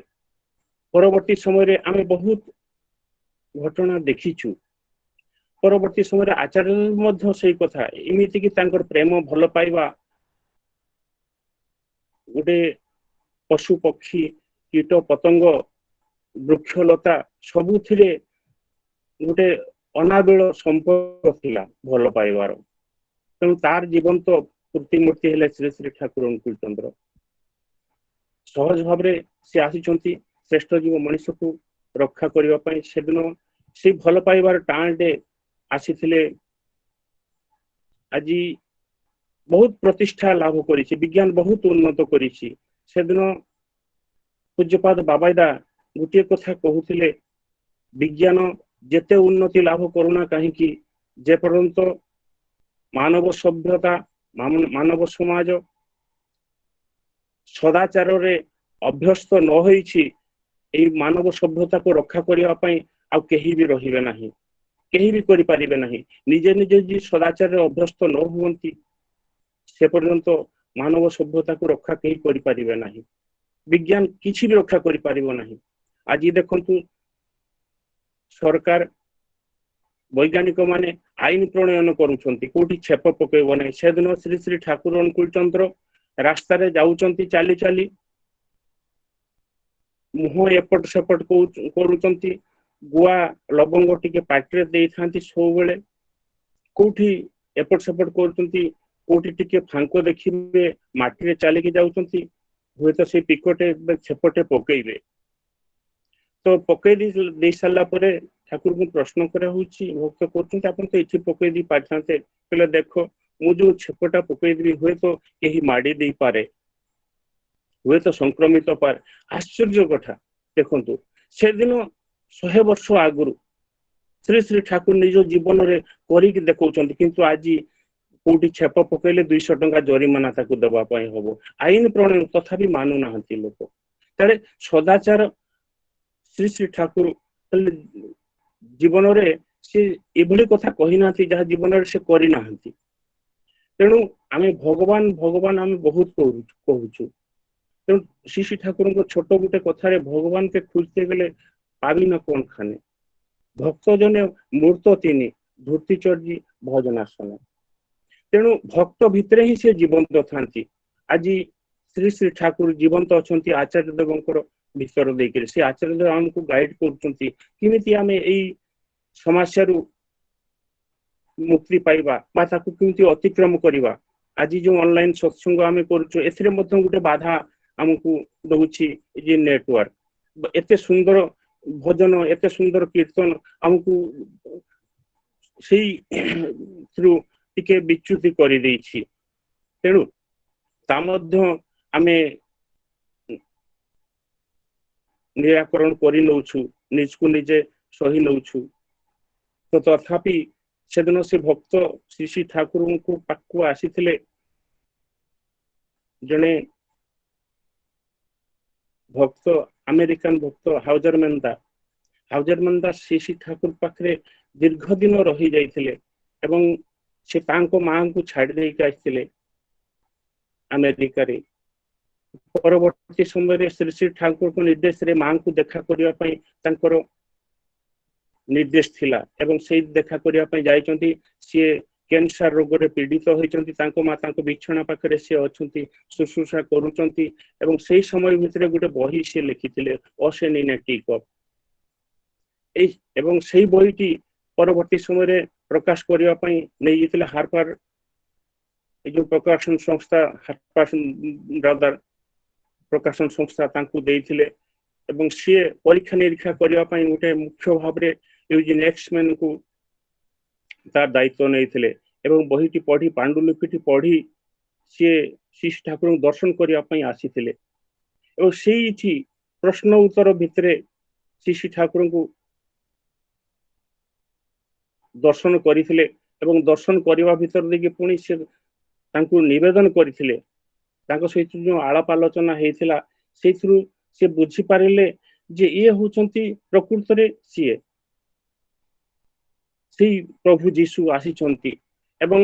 [SPEAKER 7] ପରବର୍ତ୍ତୀ ସମୟରେ ଆମେ ବହୁତ ଘଟଣା ଦେଖିଛୁ। ପରବର୍ତ୍ତୀ ସମୟରେ ଆଚାର୍ଯ୍ୟ ମଧ୍ୟ ସେଇ କଥା, ଏମିତି କି ତାଙ୍କର ପ୍ରେମ ଭଲ ପାଇବା ଗୋଟେ ପଶୁ ପକ୍ଷୀ କୀଟ ପତଙ୍ଗ ବୃକ୍ଷଲତା ସବୁଥିରେ ଗୋଟେ ଅନାବିଳ ସମ୍ପର୍କ ଥିଲା ଭଲ ପାଇବାର। ତେଣୁ ତାର ଜୀବନ୍ତ ପ୍ରତିମୂର୍ତ୍ତି ହେଲେ ଶ୍ରୀ ଶ୍ରୀ ଠାକୁର ଅନୁକୂଳଚନ୍ଦ୍ର। ସହଜ ଭାବରେ ସେ ଆସିଛନ୍ତି ଶ୍ରେଷ୍ଠ ଜୀବ ମଣିଷକୁ ରକ୍ଷା କରିବା ପାଇଁ। ସେଦିନ ସେଇ ଭଲ ପାଇବାର ଟାଣଟେ ଆସିଥିଲେ। ଆଜି ବହୁତ ପ୍ରତିଷ୍ଠା ଲାଭ କରିଛି, ବିଜ୍ଞାନ ବହୁତ ଉନ୍ନତ କରିଛି। ସେଦିନ ପୂଜ୍ୟପାଦ ବାବାଇଦା ଗୋଟିଏ କଥା କହୁଥିଲେ, ବିଜ୍ଞାନ ଯେତେ ଉନ୍ନତି ଲାଭ କରୁନା କାହିଁକି, ଯେ ପର୍ଯ୍ୟନ୍ତ ମାନବ ସଭ୍ୟତା ମାନବ ସମାଜ ସଦାଚାରରେ ଅଭ୍ୟସ୍ତ ନ ହୋଇଛି, ଏଇ ମାନବ ସଭ୍ୟତାକୁ ରକ୍ଷା କରିବା ପାଇଁ ଆଉ କେହି ବି ରହିବେ ନାହିଁ, କେହି ବି କରିପାରିବେ ନାହିଁ। ନିଜେ ନିଜେ ଯଦି ସଦାଚାରରେ ଅଭ୍ୟସ୍ତ ନ ହୁଅନ୍ତି ସେ ପର୍ଯ୍ୟନ୍ତ ମାନବ ସଭ୍ୟତାକୁ ରକ୍ଷା କେହି କରିପାରିବେ ନାହିଁ। ବିଜ୍ଞାନ କିଛି ବି ରକ୍ଷା କରିପାରିବ ନାହିଁ। ଆଜି ଦେଖନ୍ତୁ ସରକାର ବୈଜ୍ଞାନିକ ମାନେ ଆଇନ ପ୍ରଣୟନ କରୁଛନ୍ତି, କୋଉଠି ଛେପ ପକେଇବ ନାହିଁ। ସେଦିନ ଶ୍ରୀ ଶ୍ରୀ ଠାକୁର ଅନୁକୂଳଚନ୍ଦ୍ର ରାସ୍ତାରେ ଯାଉଛନ୍ତି ଚାଲି ଚାଲି, ମୁହଁ ଏପଟ ସେପଟ କରୁଛନ୍ତି, ଗୁଆ ଲବଙ୍ଗ ଟିକେ ପାଟିରେ ଦେଇଥାନ୍ତି ସବୁବେଳେ, କୋଉଠି ଏପଟ ସେପଟ କରୁଛନ୍ତି, କୋଉଠି ଟିକେ ଫାଙ୍କ ଦେଖିବେ ମାଟିରେ ଚାଲିକି ଯାଉଛନ୍ତି, ହୁଏତ ସେ ପିକଟେ ଛେପଟେ ପକେଇବେ। ତ ପକେଇ ଦେଇ ସାରିଲା ପରେ ଠାକୁରଙ୍କୁ ପ୍ରଶ୍ନ କରାହଉଛି, ଭକ୍ତ କରୁଛନ୍ତି ଆପଣ ତ ଏଠି ପକେଇ ଦେଇ ପାରିଥାନ୍ତେ। କହିଲେ ଦେଖ ମୁଁ ଯୋଉ ଛେପଟା ପକେଇଦେବି ହୁଏତ କେହି ମାଡି ଦେଇପାରେ, ହୁଏତ ସଂକ୍ରମିତ ପାରେ। ଆଶ୍ଚର୍ଯ୍ୟ କଥା ଦେଖନ୍ତୁ, ସେଦିନ 100 ବର୍ଷ ଆଗରୁ ଶ୍ରୀ ଶ୍ରୀ ଠାକୁର ନିଜ ଜୀବନରେ କରିକି ଦେଖଉଛନ୍ତି, କିନ୍ତୁ ଆଜି କୋଉଠି ଛେପ ପକେଇଲେ 200 ଟଙ୍କା ଜରିମାନା ତାକୁ ଦେବା ପାଇଁ ହବ। ଆଇନ ପ୍ରଣୟନ ତଥାପି ମାନୁନାହାନ୍ତି ଲୋକ। ତାହେଲେ ସଦାଚାର ଶ୍ରୀ ଶ୍ରୀ ଠାକୁର ଜୀବନରେ ସେ ଏଭଳି କଥା କହିନାହାନ୍ତି ଯାହା ଜୀବନରେ ସେ କରିନାହାନ୍ତି। ତେଣୁ ଆମେ ଭଗବାନ ଭଗବାନ ଆମେ ବହୁତ କହୁଛୁ। ତେଣୁ ଶ୍ରୀ ଶ୍ରୀ ଠାକୁରଙ୍କ ଛୋଟ ଗୋଟେ କଥାରେ ଭଗବାନকে খুঁজতে গেলে পাবি না কোনখানে, ভক্ত জনে মূর্ত তিনি, ଧୂର୍ତ୍ତିଚର୍ଯ୍ୟ ଭଜନାସନ। ତେଣୁ ଭକ୍ତ ଭିତରେ ହିଁ ସେ ଜୀବନ୍ତ ଥାନ୍ତି। ଆଜି ଶ୍ରୀ ଶ୍ରୀ ଠାକୁର ଜୀବନ୍ତ ଅଛନ୍ତି ଆଚାର୍ଯ୍ୟ ଦେବଙ୍କର ବିଷୟ ଦେଇକରି। ସେ ଆଚାର୍ଯ୍ୟ ଦେବ ଆମକୁ ଗାଇଡ କରୁଛନ୍ତି କେମିତି ଆମେ ଏଇ ସମସ୍ୟାରୁ ମୁକ୍ତି ପାଇବା ବା ତାକୁ କେମିତି ଅତିକ୍ରମ କରିବା। ଆଜି ଯୋଉ ଅନଲାଇନ ସତ୍ସଙ୍ଗ ଆମେ କରୁଛୁ ଏଥିରେ ମଧ୍ୟ ଗୋଟେ ବାଧା ଆମକୁ ଦଉଛି ଯେ ନେଟୱାର୍କ। ଏତେ ସୁନ୍ଦର ଭଜନ ଏତେ ସୁନ୍ଦର କୀର୍ତ୍ତନ ଆମକୁ ସେଇଥିରୁ ଟିକେ ବିଚ୍ୟୁତି କରିଦେଇଛି। ତେଣୁ ତା ମଧ୍ୟ ଆମେ ନିରାକରଣ କରି ନଉଛୁ, ନିଜକୁ ନିଜେ ସହି ନଉଛୁ। ତ ତଥାପି ସେଦିନ ସେ ଭକ୍ତ ଶ୍ରୀ ଶ୍ରୀ ଠାକୁରଙ୍କୁ ପାଖକୁ ଆସିଥିଲେ। ଜଣେ ଭକ୍ତ ଆମେରିକାନ ଭକ୍ତ ହାଉଜରମେନ୍ଦା ଶ୍ରୀ ଶ୍ରୀ ଠାକୁର ପାଖରେ ଦୀର୍ଘ ଦିନ ରହି ଯାଇଥିଲେ ଏବଂ ସେ ତାଙ୍କ ମାଙ୍କୁ ଛାଡ଼ି ଦେଇକି ଆସିଥିଲେ ଆମେରିକାରେ। ପରବର୍ତ୍ତୀ ସମୟରେ ଶ୍ରୀ ଶ୍ରୀ ଠାକୁରଙ୍କ ନିର୍ଦ୍ଦେଶରେ ମାଙ୍କୁ ଦେଖା କରିବା ପାଇଁ ତାଙ୍କର ନିର୍ଦ୍ଦେଶ ଥିଲା ଏବଂ ସେଇ ଦେଖା କରିବା ପାଇଁ ଯାଇଛନ୍ତି। ସିଏ କ୍ୟାନ୍ସର ରୋଗରେ ପୀଡ଼ିତ ହୋଇଛନ୍ତି। ତାଙ୍କ ମା ତାଙ୍କ ବିଛଣା ପାଖରେ ସିଏ ଅଛନ୍ତି, ଶୁଶ୍ରୂଷା କରୁଛନ୍ତି ଏବଂ ସେଇ ସମୟ ଭିତରେ ଗୋଟେ ବହି ସିଏ ଲେଖିଥିଲେ ଅସେନ୍ ଇନ୍ ଏ ଟି କପ୍। ଏବଂ ସେଇ ବହିଟି ପରବର୍ତ୍ତୀ ସମୟରେ ପ୍ରକାଶ କରିବା ପାଇଁ ନେଇଯାଇଥିଲେ ହାର୍ପାର, ଏ ଯୋଉ ପ୍ରକାଶନ ସଂସ୍ଥା ବ୍ରଦର ପ୍ରକାଶନ ସଂସ୍ଥା ତାଙ୍କୁ ଦେଇଥିଲେ ଏବଂ ସିଏ ପରୀକ୍ଷା ନିରୀକ୍ଷା କରିବା ପାଇଁ ଗୋଟେ ମୁଖ୍ୟ ଭାବରେ ୟୁଜିନ୍ ଏକ୍ସମ୍ୟାନଙ୍କୁ ତାର ଦାୟିତ୍ୱ ନେଇଥିଲେ ଏବଂ ବହିଟି ପଢି ପାଣ୍ଡୁଲିପିଟି ପଢି ସିଏ ଶ୍ରୀ ଠାକୁରଙ୍କୁ ଦର୍ଶନ କରିବା ପାଇଁ ଆସିଥିଲେ ଏବଂ ସେଇଠି ପ୍ରଶ୍ନ ଉତ୍ତର ଭିତରେ ଶ୍ରୀ ଠାକୁରଙ୍କୁ ଦର୍ଶନ କରିଥିଲେ ଏବଂ ଦର୍ଶନ କରିବା ଭିତରେ ଦେଇକି ପୁଣି ସେ ତାଙ୍କୁ ନିବେଦନ କରିଥିଲେ। ତାଙ୍କ ସହିତ ଯୋଉ ଆଳାପ ଆଲୋଚନା ହେଇଥିଲା ସେଇଥିରୁ ସେ ବୁଝିପାରିଲେ ଯେ ଇଏ ହଉଛନ୍ତି ପ୍ରକୃତରେ ସିଏ ସେଇ ପ୍ରଭୁ ଯୀଶୁ ଆସିଛନ୍ତି ଏବଂ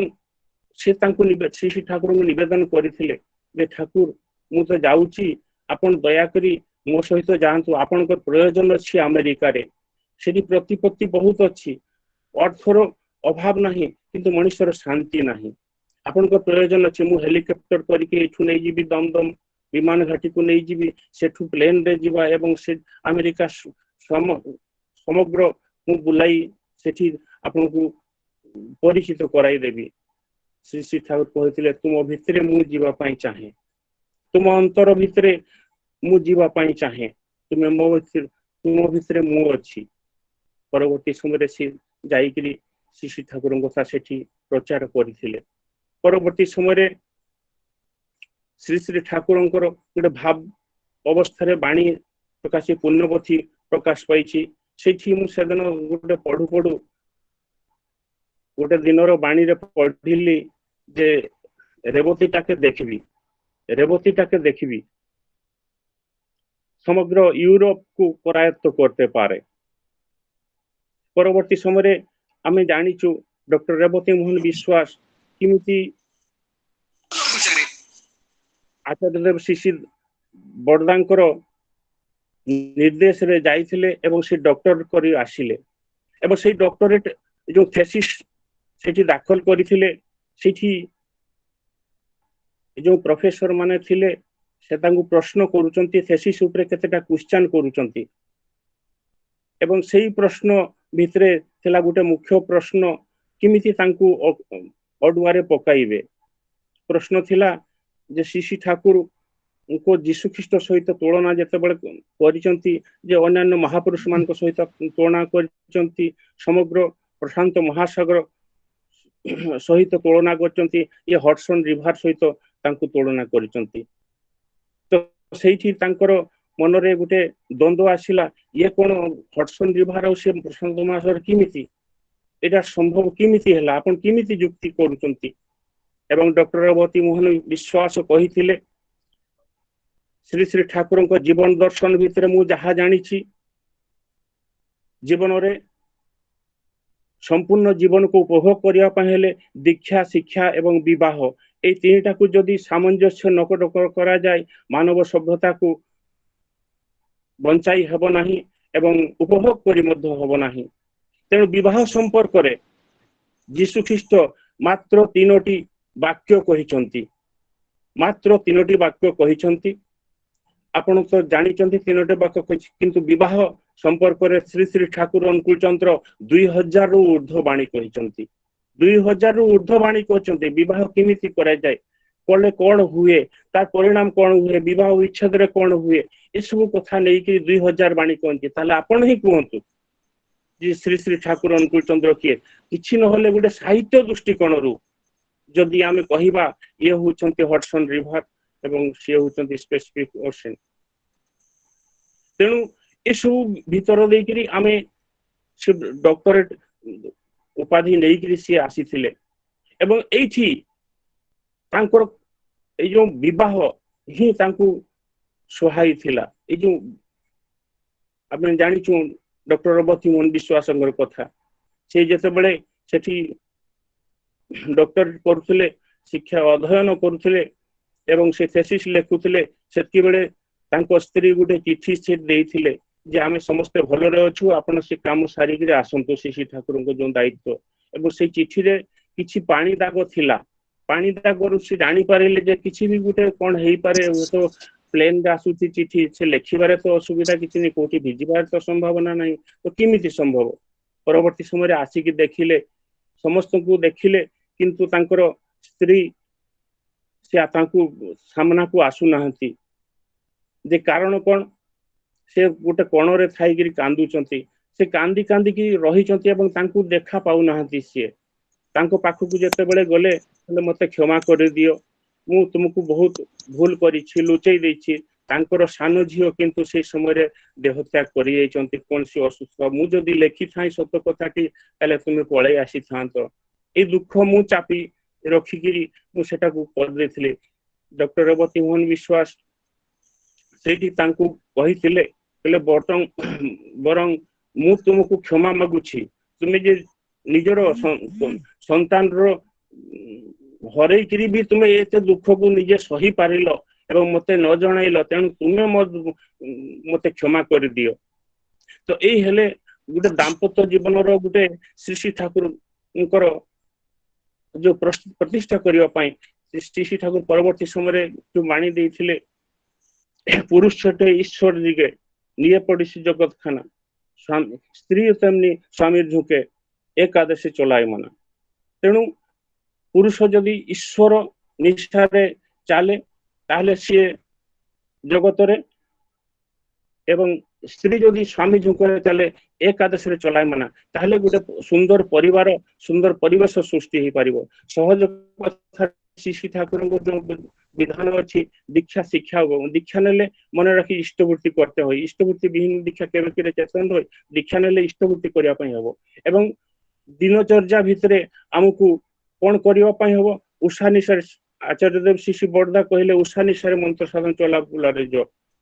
[SPEAKER 7] ସେ ତାଙ୍କୁ ଶ୍ରୀ ଠାକୁରଙ୍କୁ ନିବେଦନ କରିଥିଲେ ଯେ ଠାକୁର ମୁଁ ତ ଯାଉଛି, ଆପଣ ଦୟାକରି ମୋ ସହିତ ଯାଆନ୍ତୁ। ଆପଣଙ୍କର ପ୍ରୟୋଜନ ଅଛି ଆମେରିକାରେ, ସେଠି ପ୍ରତିପତ୍ତି ବହୁତ ଅଛି, ଅର୍ଥର ଅଭାବ ନାହିଁ କିନ୍ତୁ ମଣିଷର ଶାନ୍ତି ନାହିଁ। ଆପଣଙ୍କ ପ୍ରୟୋଜନ ଅଛି, ମୁଁ ହେଲିକପ୍ଟର କରିକି ଏଠୁ ନେଇଯିବି ଦମଦମ ବିମାନ ଘାଟିକୁ ନେଇଯିବି, ସେଠୁ ପ୍ଲେନରେ ଯିବା ଏବଂ ସେ ଆମେରିକା ସମଗ୍ର ମୁଁ ବୁଲାଇ ସେଠି ଆପଣଙ୍କୁ ପରିଚିତ କରାଇଦେବି। ଶ୍ରୀ ଶ୍ରୀ ଠାକୁର କହିଥିଲେ ତୁମ ଭିତରେ ମୁଁ ଯିବା ପାଇଁ ଚାହେଁ, ତୁମ ଅନ୍ତର ଭିତରେ ମୁଁ ଯିବା ପାଇଁ ଚାହେଁ, ତୁମ ଭିତରେ ମୁଁ ଅଛି। ପରବର୍ତ୍ତୀ ସମୟରେ ସେ ଯାଇକିରି ଶ୍ରୀ ଶ୍ରୀ ଠାକୁରଙ୍କ କଥା ସେଠି ପ୍ରଚାର କରିଥିଲେ। ପରବର୍ତ୍ତୀ ସମୟରେ ଶ୍ରୀ ଶ୍ରୀ ଠାକୁରଙ୍କର ଗୋଟେ ଭାବ ଅବସ୍ଥାରେ ବାଣୀ ପ୍ରକାଶ ପୂର୍ଣ୍ଣବତୀ ପ୍ରକାଶ ପାଇଛି। ସେଇଠି ମୁଁ ସେଦିନ ଗୋଟେ ପଢୁ ଗୋଟେ ଦିନର ବାଣୀରେ ପଢିଲି ଯେ ରେବତୀଟାକେ ଦେଖିବି সমগ্র ইউরোপକୁ କରାୟତ୍ତ করতে পারে। পরবর্তী সমୟରେ ଆମେ ଜାଣିଛୁ ଡକ୍ଟର ରେବତୀ ମୋହନ ବିଶ୍ୱାସ କେମିତି ଆଚାର୍ଯ୍ୟ ଦେବ ଶ୍ରୀ ବଡ଼ଦାଙ୍କର ନିର୍ଦ୍ଦେଶରେ ଯାଇଥିଲେ ଏବଂ ସେ ଡକ୍ଟର କରି ଆସିଲେ ଏବଂ ସେଇ ଡକ୍ଟରେଟ ଯୋଉ ଥେସିସ୍ ସେଠି ଦାଖଲ କରିଥିଲେ। ସେଠି ଯୋଉ ପ୍ରଫେସର ମାନେ ଥିଲେ ସେ ତାଙ୍କୁ ପ୍ରଶ୍ନ କରୁଛନ୍ତି, ଥେସିସ୍ ଉପରେ କେତେଟା କ୍ୱେଶ୍ଚନ କରୁଛନ୍ତି ଏବଂ ସେଇ ପ୍ରଶ୍ନ ଭିତରେ ଥିଲା ଗୋଟେ ମୁଖ୍ୟ ପ୍ରଶ୍ନ, କେମିତି ତାଙ୍କୁ ଅଡୁଆରେ ପକାଇବେ। ପ୍ରଶ୍ନ ଥିଲା ଯେ ଶ୍ରୀ ଠାକୁର ଯୀଶୁ ଖ୍ରୀଷ୍ଟ ସହିତ ତୁଳନା ଯେତେବେଳେ କରିଛନ୍ତି ଯେ ଅନ୍ୟାନ୍ୟ ମହାପୁରୁଷ ମାନଙ୍କ ସହିତ ତୁଳନା କରିଛନ୍ତି, ସମଗ୍ର ପ୍ରଶାନ୍ତ ମହାସାଗର ସହିତ ତୁଳନା କରିଛନ୍ତି, ଇଏ ହଡସନ ରିଭର ସହିତ ତାଙ୍କୁ ତୁଳନା କରିଛନ୍ତି। ତ ସେଇଠି ତାଙ୍କର ମନରେ ଗୋଟେ ଦ୍ୱନ୍ଦ୍ୱ ଆସିଲା, ଇଏ କଣ ହଡସନ ରିଭର ଆଉ ସେ ପ୍ରଶାନ୍ତ ମହାସାଗର କେମିତି, ଏଇଟା ସମ୍ଭବ କେମିତି ହେଲା, ଆପଣ କେମିତି ଯୁକ୍ତି କରୁଛନ୍ତି। ଏବଂ ଡକ୍ଟର ରେବତୀ ମୋହନ ବିଶ୍ୱାସ କହିଥିଲେ ଶ୍ରୀ ଶ୍ରୀ ଠାକୁରଙ୍କ ଜୀବନ ଦର୍ଶନ ଭିତରେ ମୁଁ ଯାହା ଜାଣିଛି, ଜୀବନରେ ସମ୍ପୂର୍ଣ୍ଣ ଜୀବନକୁ ଉପଭୋଗ କରିବା ପାଇଁ ହେଲେ ଦୀକ୍ଷା, ଶିକ୍ଷା ଏବଂ ବିବାହ এই ତିନିଟାକୁ ଯଦି ସାମଞ୍ଜସ୍ୟ ନ କରାଯାଏ ମାନବ ସଭ୍ୟତାକୁ ବଞ୍ଚାଇ ହେବ ନାହିଁ ଏବଂ ଉପଭୋଗ କରି ମଧ୍ୟ ହେବ ନାହିଁ। ତେଣୁ ବିବାହ ସମ୍ପର୍କରେ ଯୀଶୁ ଖ୍ରୀଷ୍ଟ ମାତ୍ର 3ଟି ବାକ୍ୟ କହିଛନ୍ତି, ମାତ୍ର 3ଟି ବାକ୍ୟ କହିଛନ୍ତି। ଆପଣ ତ ଜାଣିଛନ୍ତି 3ଟି ବାକ୍ୟ କହିଛି, କିନ୍ତୁ ବିବାହ ସମ୍ପର୍କରେ ଶ୍ରୀ ଶ୍ରୀ ଠାକୁର ଅନୁକୂଳ ଚନ୍ଦ୍ର 2000ରୁ ଊର୍ଧ୍ୱ ବାଣୀ କହିଛନ୍ତି। 2000ରୁ ଊର୍ଧ୍ୱ ବାଣୀ କହିଛନ୍ତି ବିବାହ କେମିତି କରାଯାଏ, କଲେ କଣ ହୁଏ, ତାର ପରିଣାମ କଣ ହୁଏ, ବିବାହ ବିଚ୍ଛେଦରେ କଣ ହୁଏ, ଏସବୁ କଥା ନେଇକି 2000 ବାଣୀ କହନ୍ତି। ତାହେଲେ ଆପଣ ହିଁ କୁହନ୍ତୁ ଯେ ଶ୍ରୀ ଶ୍ରୀ ଠାକୁର ଅନୁକୂଳ ଚନ୍ଦ୍ର କିଏ? କିଛି ନହେଲେ ଗୋଟେ ସାହିତ୍ୟ ଦୃଷ୍ଟିକୋଣରୁ ଯଦି ଆମେ କହିବା ଇଏ ହଉଛନ୍ତି ହଡସନ ରିଭର ଏବଂ ସିଏ ହଉଛନ୍ତି ସ୍ପେସିଫିକ ଓସେନ। ତେଣୁ ଏସବୁ ଭିତର ଦେଇକିରି ଆମେ ସେ ଡକ୍ଟରେଟ ଉପାଧି ନେଇକିରି ସିଏ ଆସିଥିଲେ ଏବଂ ଏଇଠି ତାଙ୍କର ଏଇ ଯୋଉ ବିବାହ ହିଁ ତାଙ୍କୁ ସହାଇ ଥିଲା। ଏଇ ଯୋଉ ଆମେ ଜାଣିଛୁ ଡକ୍ଟର ରବର୍ଥ ମୋହନ ବିଶ୍ୱାସଙ୍କର କଥା, ସେ ଯେତେବେଳେ ସେଠି ଡକ୍ଟରେଟ କରୁଥିଲେ, ଶିକ୍ଷା ଅଧ୍ୟୟନ କରୁଥିଲେ ଏବଂ ସେ थेसिस ଲେଖୁଥିଲେ, ସେତିକିବେଳେ ତାଙ୍କ ସ୍ତ୍ରୀ ଗୋଟେ ଚିଠି ସେ ଦେଇଥିଲେ ଯେ ଆମେ ସମସ୍ତେ ଭଲରେ ଅଛୁ, ଆପଣ ସେ କାମ ସାରିକିରି ଆସନ୍ତୁ ଶ୍ରୀ ଠାକୁରଙ୍କ ଯୋଉ ଦାୟିତ୍ୱ। ଏବଂ ସେଇ ଚିଠିରେ କିଛି ପାଣି ଦାଗ ଥିଲା, ପାଣି ଦାଗରୁ ସେ ଜାଣିପାରିଲେ ଯେ କିଛି ବି ଗୋଟେ କଣ ହେଇପାରେ, ହୁଏତ ପ୍ଲେନ ରେ ଆସୁଛି ଚିଠି, ସେ ଲେଖିବାରେ ତ ଅସୁବିଧା କିଛି ନାହିଁ, କୋଉଠି ଭିଜିବାର ତ ସମ୍ଭାବନା ନାହିଁ, ତ କେମିତି ସମ୍ଭବ? ପରବର୍ତ୍ତୀ ସମୟରେ ଆସିକି ଦେଖିଲେ, ସମସ୍ତଙ୍କୁ ଦେଖିଲେ, କିନ୍ତୁ ତାଙ୍କର ସ୍ତ୍ରୀ ସେ ତାଙ୍କୁ ସାମ୍ନାକୁ ଆସୁନାହାନ୍ତି। ଯେ କାରଣ କଣ? ସେ ଗୋଟେ କୋଣରେ ଥାଇକିରି କାନ୍ଦୁଛନ୍ତି, ସେ କାନ୍ଦି କାନ୍ଦିକି ରହିଛନ୍ତି ଏବଂ ତାଙ୍କୁ ଦେଖା ପାଉନାହାନ୍ତି। ସିଏ ତାଙ୍କ ପାଖକୁ ଯେତେବେଳେ ଗଲେ, ହେଲେ ମତେ କ୍ଷମା କରିଦିଅ, ମୁଁ ତୁମକୁ ବହୁତ ଭୁଲ କରିଛି, ଲୁଚେଇ ଦେଇଛି। ତାଙ୍କର ସାନ ଝିଅ କିନ୍ତୁ ସେଇ ସମୟରେ ଦେହତ୍ୟାଗ କରିଯାଇଛନ୍ତି କୌଣସି ଅସୁସ୍ଥ। ମୁଁ ଯଦି ଲେଖିଥାଏ ସତ କଥାଟି, ତାହେଲେ ତୁମେ ପଳେଇ ଆସିଥାନ୍ତ। ଏଇ ଦୁଃଖ ମୁଁ ଚାପି ରଖିକିରି ମୁଁ ସେଟାକୁ କରିଦେଇଥିଲି। ଡକ୍ଟର ରବର୍ଥ ମୋହନ ବିଶ୍ୱାସ ସେଇଠି ତାଙ୍କୁ କହିଥିଲେ, କହିଲେ ବରଂ ମୁଁ ତୁମକୁ କ୍ଷମା ମାଗୁଛି, ତୁମେ ଯେ ନିଜର ସନ୍ତାନର ହରେଇକିରି ବି ତୁମେ ଏତେ ଦୁଃଖକୁ ନିଜେ ସହି ପାରିଲ ଏବଂ ମତେ ନ ଜଣାଇଲ, ତେଣୁ ତୁମେ ମତେ କ୍ଷମା କରିଦିଅ। ତ ଏଇ ହେଲେ ଗୋଟେ ଦାମ୍ପତ୍ୟ ଜୀବନର ଗୋଟେ ଶ୍ରୀ ଶ୍ରୀ ଠାକୁରଙ୍କର ଯୋଉ ପ୍ରତିଷ୍ଠା କରିବା ପାଇଁ ଶ୍ରୀ ଶ୍ରୀ ଠାକୁର ପରବର୍ତ୍ତୀ ସମୟରେ ଯୋଉ ବାଣୀ ଦେଇଥିଲେ, পুরুষ ছোটে ঈশ্বর দিকে নিয়ে পড়িছি জগৎখানা, স্ত্রী তেমনি স্বামীর ঝুঁকে একাদশী চলায় মনা। তেণু পুরুষ যদি ঈশ্বর নিষ্ঠারে চালে তাহলে সিଏ জগতরে, এবং স্ত্রী যদি স্বামী ঝুঁকরে চালে একাদশীরে চলায় মনা, তাহলে গোটে সুন্দর পরিবার, সুন্দর পরিবেশ সৃষ্টি হয়ে পারিব। সহজ কথা, শ্রী ঠাকুরଙ୍କ ଯୋଉ ବିଧାନ ଅଛି ଦୀକ୍ଷା ଶିକ୍ଷା ହବ, ଦୀକ୍ଷା ନେଲେ ମନେ ରଖି ଇଷ୍ଟବୃତ୍ତି କରତେ হয়, ଇଷ୍ଟବୃତ୍ତି ବିହୀନ ଦୀକ୍ଷା କେବେ କେବେ ଚେତନ ହୁଏ, ଦୀକ୍ଷା ନେଲେ ଇଷ୍ଟବୃତ୍ତି କରିବା ପାଇଁ ହବ। ଏବଂ ଦିନଚର୍ଯ୍ୟା ଭିତରେ ଆମକୁ କଣ କରିବା ପାଇଁ ହବ? ଉଷା ନିଶାରେ ଆଚାର୍ଯ୍ୟ ଦେବ ଶ୍ରୀ ବଡ଼ଦା କହିଲେ, ଉଷା ନିଶାରେ ମନ୍ତ୍ର ସାଧନ ଚଲା ବୁଲାରେ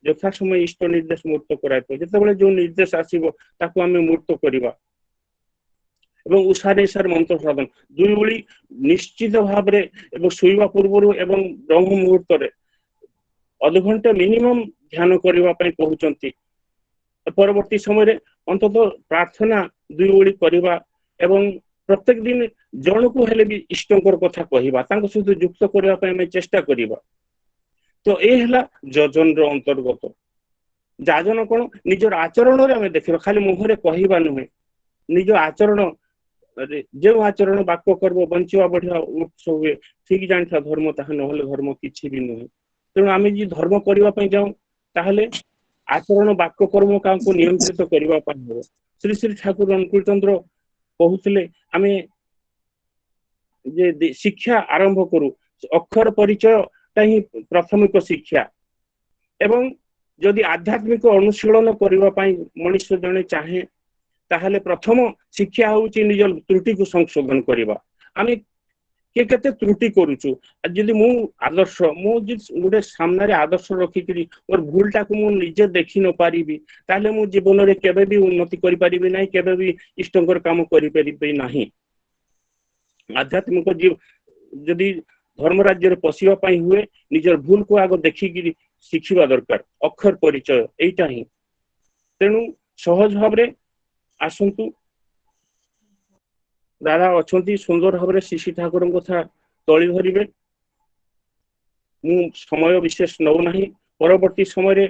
[SPEAKER 7] ଯଥା ସମୟ ଇଷ୍ଟ ନିର୍ଦ୍ଦେଶ ମୂର୍ତ୍ତ କରାଇବ। ଯେତେବେଳେ ଯୋଉ ନିର୍ଦ୍ଦେଶ ଆସିବ ତାକୁ ଆମେ ମୂର୍ତ୍ତ କରିବା ଏବଂ ଉଷା ନିଶାରେ ମନ୍ତ୍ର ସାଧନ ଦୁଇ ଓଳି ନିଶ୍ଚିତ ଭାବରେ ଏବଂ ଶୋଇବା ପୂର୍ବରୁ ଏବଂ ବ୍ରହ୍ମ ମୁହୂର୍ତ୍ତରେ ଅଧଘଣ୍ଟେ ମିନିମମ୍ ଧ୍ୟାନ କରିବା ପାଇଁ କହୁଛନ୍ତି। ପରବର୍ତ୍ତୀ ସମୟରେ ଅନ୍ତତଃ ପ୍ରାର୍ଥନା ଦୁଇ ଓଳି କରିବା ଏବଂ ପ୍ରତ୍ୟେକ ଦିନ ଜଣକୁ ହେଲେ ବି ଇଷ୍ଟଙ୍କର କଥା କହିବା, ତାଙ୍କ ସହିତ ଯୁକ୍ତ କରିବା ପାଇଁ ଆମେ ଚେଷ୍ଟା କରିବା। ତ ଏ ହେଲା ଯଜନର ଅନ୍ତର୍ଗତ। ଯାଜନ କଣ? ନିଜର ଆଚରଣରେ ଆମେ ଦେଖିବା, ଖାଲି ମୁହଁରେ କହିବା ନୁହେଁ, ନିଜ ଆଚରଣ, ଯେଉଁ ଆଚରଣ ବାକ୍ୟ କର୍ମ ବଞ୍ଚିବା ବଢିଆ ଉତ୍ସ ହୁଏ, ଠିକ ଜାଣିଥା ଧର୍ମ ତାହା ନହେଲେ ଧର୍ମ କିଛି ବି ନୁହେଁ। ତେଣୁ ଆମେ ଯଦି ଧର୍ମ କରିବା ପାଇଁ ଯାଉ ତାହେଲେ ଆଚରଣ ବାକ୍ୟ କର୍ମ କାହାକୁ ନିୟନ୍ତ୍ରିତ କରିବା ପାଇଁ ହେବ। ଶ୍ରୀ ଶ୍ରୀ ଠାକୁର ଅନୁକୂଳ ଚନ୍ଦ୍ର କହୁଥିଲେ, ଆମେ ଯେ ଶିକ୍ଷା ଆରମ୍ଭ କରୁ, ଅକ୍ଷର ପରିଚୟଟା ହିଁ ପ୍ରାଥମିକ ଶିକ୍ଷା। ଏବଂ ଯଦି ଆଧ୍ୟାତ୍ମିକ ଅନୁଶୀଳନ କରିବା ପାଇଁ ମଣିଷ ଜଣେ ଚାହେଁ, ତାହେଲେ ପ୍ରଥମ ଶିକ୍ଷା ହଉଛି ନିଜ ତ୍ରୁଟିକୁ ସଂଶୋଧନ କରିବା। ଆମେ କିଏ କେତେ ତ୍ରୁଟି କରୁଛୁ, ଯଦି ମୁଁ ଆଦର୍ଶ, ମୁଁ ଗୋଟେ ସାମ୍ନାରେ ଆଦର୍ଶ ରଖିକିରି ମୋର ଭୁଲଟାକୁ ମୁଁ ନିଜେ ଦେଖି ନ ପାରିବି, ତାହେଲେ ମୁଁ ଜୀବନରେ କେବେ ବି ଉନ୍ନତି କରିପାରିବି ନାହିଁ, କେବେ ବି ଇଷ୍ଟଙ୍କର କାମ କରିପାରିବି ନାହିଁ। ଆଧ୍ୟାତ୍ମିକ ଯଦି ଧର୍ମ ରାଜ୍ୟରେ ପଶିବା ପାଇଁ ହୁଏ, ନିଜର ଭୁଲକୁ ଆଗ ଦେଖିକିରି ଶିଖିବା ଦରକାର। ଅକ୍ଷର ପରିଚୟ ଏଇଟା ହିଁ। ତେଣୁ ସହଜ ଭାବରେ ଆସନ୍ତୁ ଦାଦା ଅଛନ୍ତି ସୁନ୍ଦର ଭାବରେ ଶ୍ରୀ ଠାକୁରଙ୍କ କଥା ତଳି ଧରିବେ। ମୁଁ ସମୟ ବିଶେଷ ନଉନାହିଁ। ପରବର୍ତ୍ତୀ ସମୟରେ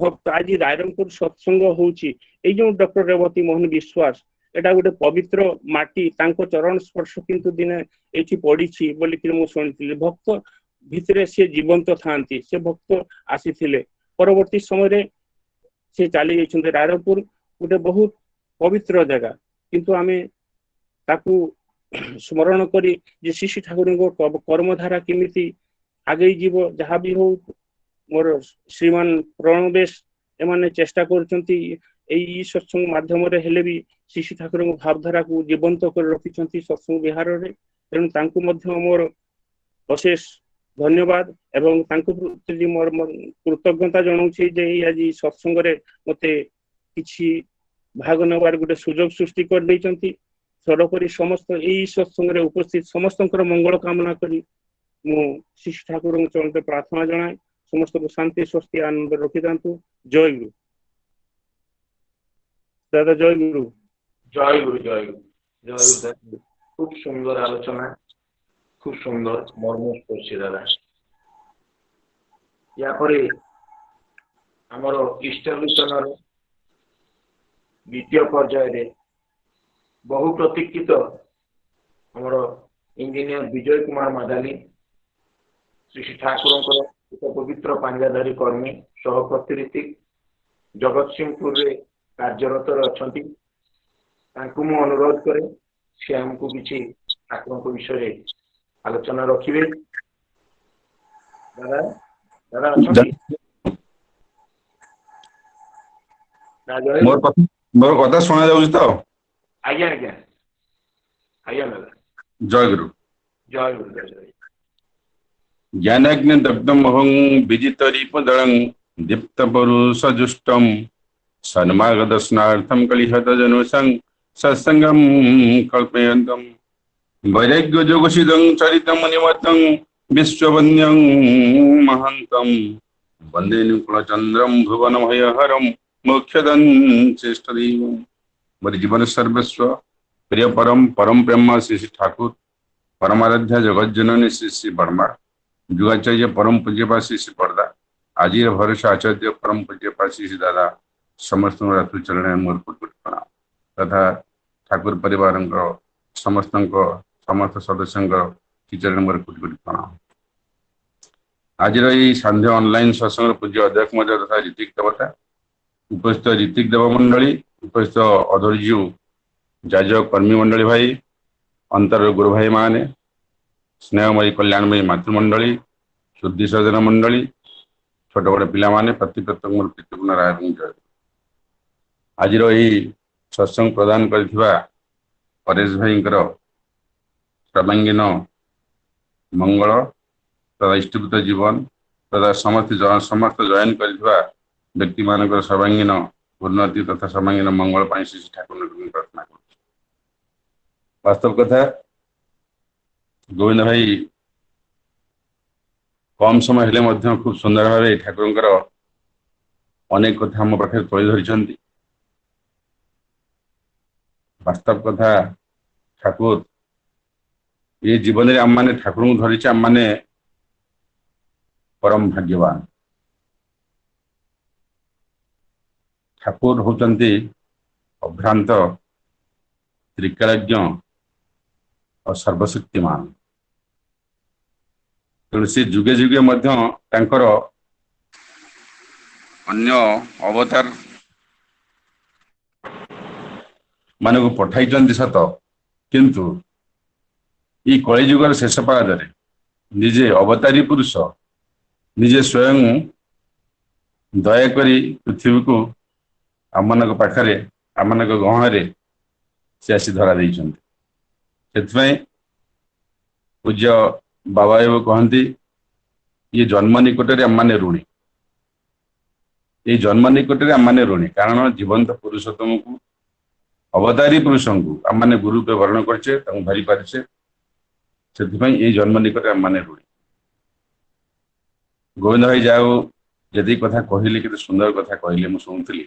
[SPEAKER 7] ଭକ୍ତ ଆଜି ରାଇରଙ୍ଗପୁର ସତ୍ସଙ୍ଗ ହଉଛି, ଏଇ ଯୋଉ ଡକ୍ଟର ରେବତୀ ମୋହନ ବିଶ୍ୱାସ, ଏଟା ଗୋଟେ ପବିତ୍ର ମାଟି, ତାଙ୍କ ଚରଣ ସ୍ପର୍ଶ କିନ୍ତୁ ଦିନେ ଏଠି ପଡିଛି ବୋଲିକି ମୁଁ ଶୁଣିଥିଲି। ଭକ୍ତ ଭିତରେ ସେ ଜୀବନ୍ତ ଥାନ୍ତି, ସେ ଭକ୍ତ ଆସିଥିଲେ। ପରବର୍ତ୍ତୀ ସମୟରେ ସେ ଚାଲି ଯାଇଛନ୍ତି। ରାଇରଙ୍ଗପୁର ଗୋଟେ ବହୁତ ପବିତ୍ର ଜାଗା, କିନ୍ତୁ ଆମେ ତାକୁ ସ୍ମରଣ କରି ଯେ ଶ୍ରୀ ଠାକୁରଙ୍କ କର୍ମଧାରା କେମିତି ଆଗେଇ ଯିବ, ଯାହା ବି ହଉ ମୋର ଶ୍ରୀମାନ ପ୍ରଣବେଶ ଏମାନେ ଚେଷ୍ଟା କରୁଛନ୍ତି ଏଇ ସତ୍ସଙ୍ଗ ମାଧ୍ୟମରେ ହେଲେ ବି ଶ୍ରୀ ଠାକୁରଙ୍କ ଭାବଧାରାକୁ ଜୀବନ୍ତ କରି ରଖିଛନ୍ତି ସତ୍ସଙ୍ଗ ବିହାରରେ। ତେଣୁ ତାଙ୍କୁ ମଧ୍ୟ ମୋର ଅଶେଷ ଧନ୍ୟବାଦ ଏବଂ ତାଙ୍କୁ ପ୍ରତି ମୋର କୃତଜ୍ଞତା ଜଣାଉଛି ଯେ ଆଜି ସତ୍ସଙ୍ଗରେ ମତେ କିଛି ଭାଗ ନେବାର ଗୋଟେ ସୁଯୋଗ ସୃଷ୍ଟି କରିଦେଇଛନ୍ତି। ସର୍ବୋପରି ସମସ୍ତ ଏଇ ସତ୍ସଙ୍ଗରେ ଉପସ୍ଥିତ ସମସ୍ତଙ୍କର ମଙ୍ଗଳ କାମନା କରି ମୁଁ ଶ୍ରୀ ଠାକୁରଙ୍କ ଚରଣରେ ପ୍ରାର୍ଥନା ଜଣାଏ। ସମସ୍ତଙ୍କୁ ଶାନ୍ତି ସ୍ୱସ୍ତି ଆନନ୍ଦ ରଖିଥାନ୍ତୁ। ଜୟ ଗୁରୁ। ଦାଦା ଜୟ ଗୁରୁ।
[SPEAKER 2] জয় গুরু, জয় গুরু, জয় গুরু দাদা। খুব সুন্দর আলোচনা, খুব সুন্দর মর্মস্পর্শী দাদা। ইয়াপরে আমার ইষ্টালোচনার দ্বিতীয় পর্যায়ে বহু প্রতীক্ষিত আমার ইঞ্জিনিयर विजय कुमार मादाली श्री ठाकुर एक पवित्र पांजाधारी कर्मी सहपति ऋतिक जगतसिंहपुर रे कार्यरत अच्छा। मु अनुरोध करे से हमको किसी ठाकुर विषय आलोचना रखिए। दादा दादा अच्छा
[SPEAKER 8] मोर कथा सुना जाउछ तो?
[SPEAKER 2] आज्ञा आज्ञा आज्ञा दादा।
[SPEAKER 8] जय गुरु।
[SPEAKER 2] जय गुरु जय।
[SPEAKER 8] ज्ञानाग्नि दग्धमहं विजितरीपदलं दीप्तपरुषजुष्टं सन्मार्गदर्शनार्थं कलिहतजनुसं सत्संगं कल्पयन्तं वैराग्ययोगसिदं चरितमुनिमतं विश्ववन्द्यं महन्तं वन्दे नुकुलचन्द्रं भुवनभयहरं मोक्षदं श्रेष्ठदेवं। मेरे जीवन सर्वस्व प्रिय परम प्रेम श्री श्री ठाकुर परमाराध्या जगत जननी श्री श्री वर्मा जुगाचार्य परम पूज्यपा श्री श्री पर्दा आज भरोसा आचार्य परम पूज्यपा श्री श्री दादा समस्त रातु चरण मोर प्रणाम तथा ठाकुर परिवार समस्त समस्त सदस्य चरण मोर प्रणाम। आज सांध्य ऑनलाइन सत्संग पूज्य अध्यक्ष महोदय तथा ऋतिक देवता उपस्थित ऋतिक देव मंडली उपस्थित अधर्जु जाजक कर्मी मंडली भाई अंतर गुरु भाई माने स्नेहमयी कल्याणमयी मातृमंडली शुद्धि सजन मंडली छोट बड़ पिला माने प्रति प्रत्येक मोर प्रीतिपूर्ण राय जय। आज सत्संग प्रदान करथिबा परेश भाई सर्वांगीन मंगल तथा इष्टपूत जीवन तथा समस्त जॉइन करथिबा व्यक्ति मानक सर्वांगीन उन्नति तथा सर्वांगीन मंगल पाई श्री ठाकुर प्रार्थना कर। वास्तव कथा गोविंद भाई कम समय हेले मध्य खूब सुंदर भाव ठाकुर अनेक कथा आम पाखे तोली धरी। वास्तव कथा ठाकुर ये जीवन में आम मैंने ठाकुर को धरी आम मैंने परम भाग्यवान। ठाकुर होचंती अभ्रांत त्रिकालज्ञ और सर्वशक्तिमान। तेणु से जुगे जुगे मध्य तांकर अन्य अवतार मानक पठाई सत किंतु ये कलिजुगर शेष पादरे निजे अवतारी पुरुष निजे स्वयं दयाकोरी पृथ्वी को आम पाखरे आम गहणरे से आसी धरा से पूज्य बाबा एवं कहती ये जन्म निकटरे आम मैंने ऋणी ये जन्म निकटरे आम मैंने ऋणी कारण जीवंत पुरुषोत्तम को अवतारी पुरुषों को आम मैंने गुरु पे वर्ण करछे धरी पारिछे से जन्म निकट आम मैंने ऋणी। गोविंद भाई जाओ यदि कथा कहले कि सुंदर कथा कहले मुझे शुणुली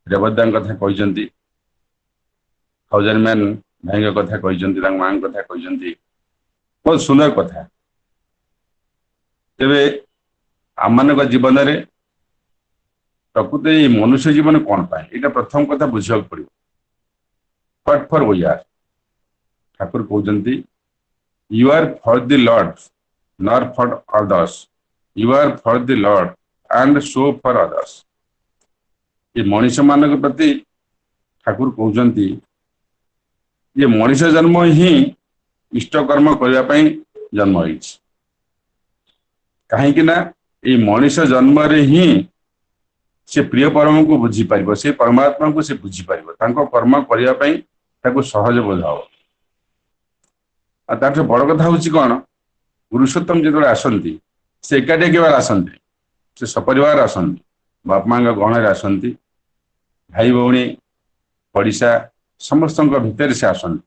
[SPEAKER 8] रेवतदा कथा कहते थाउजेंड मैन भाई कथा कहते माँ कथा कहते बहुत सुंदर कथा। तेरे आम जीवन में प्रकृत मनुष्य जीवन कौन पाए ये प्रथम कथा बुझा पड़ो what for we are. Thakur कहते you are for the lord not for others, you are for the lord and so for others. ये मनुष्य मान प्रति ठाकुर कहते ये मनुष्य जन्म ही इष्ट कर्म करने जन्म हो कहीं ये मनुष्य जन्म रे ही से प्रिय परम को बुझी पार से परमात्मा को से बुझी पार कर्म करने सहज बोध हो। तार बड़ कथा हूँ कौन पुरुषोत्तम जो आसती से एकाठी केवल आसती से सपरिवार आसती बाप माँ गहण आसती भाई भौणी पड़िशा समस्त भितर से आसती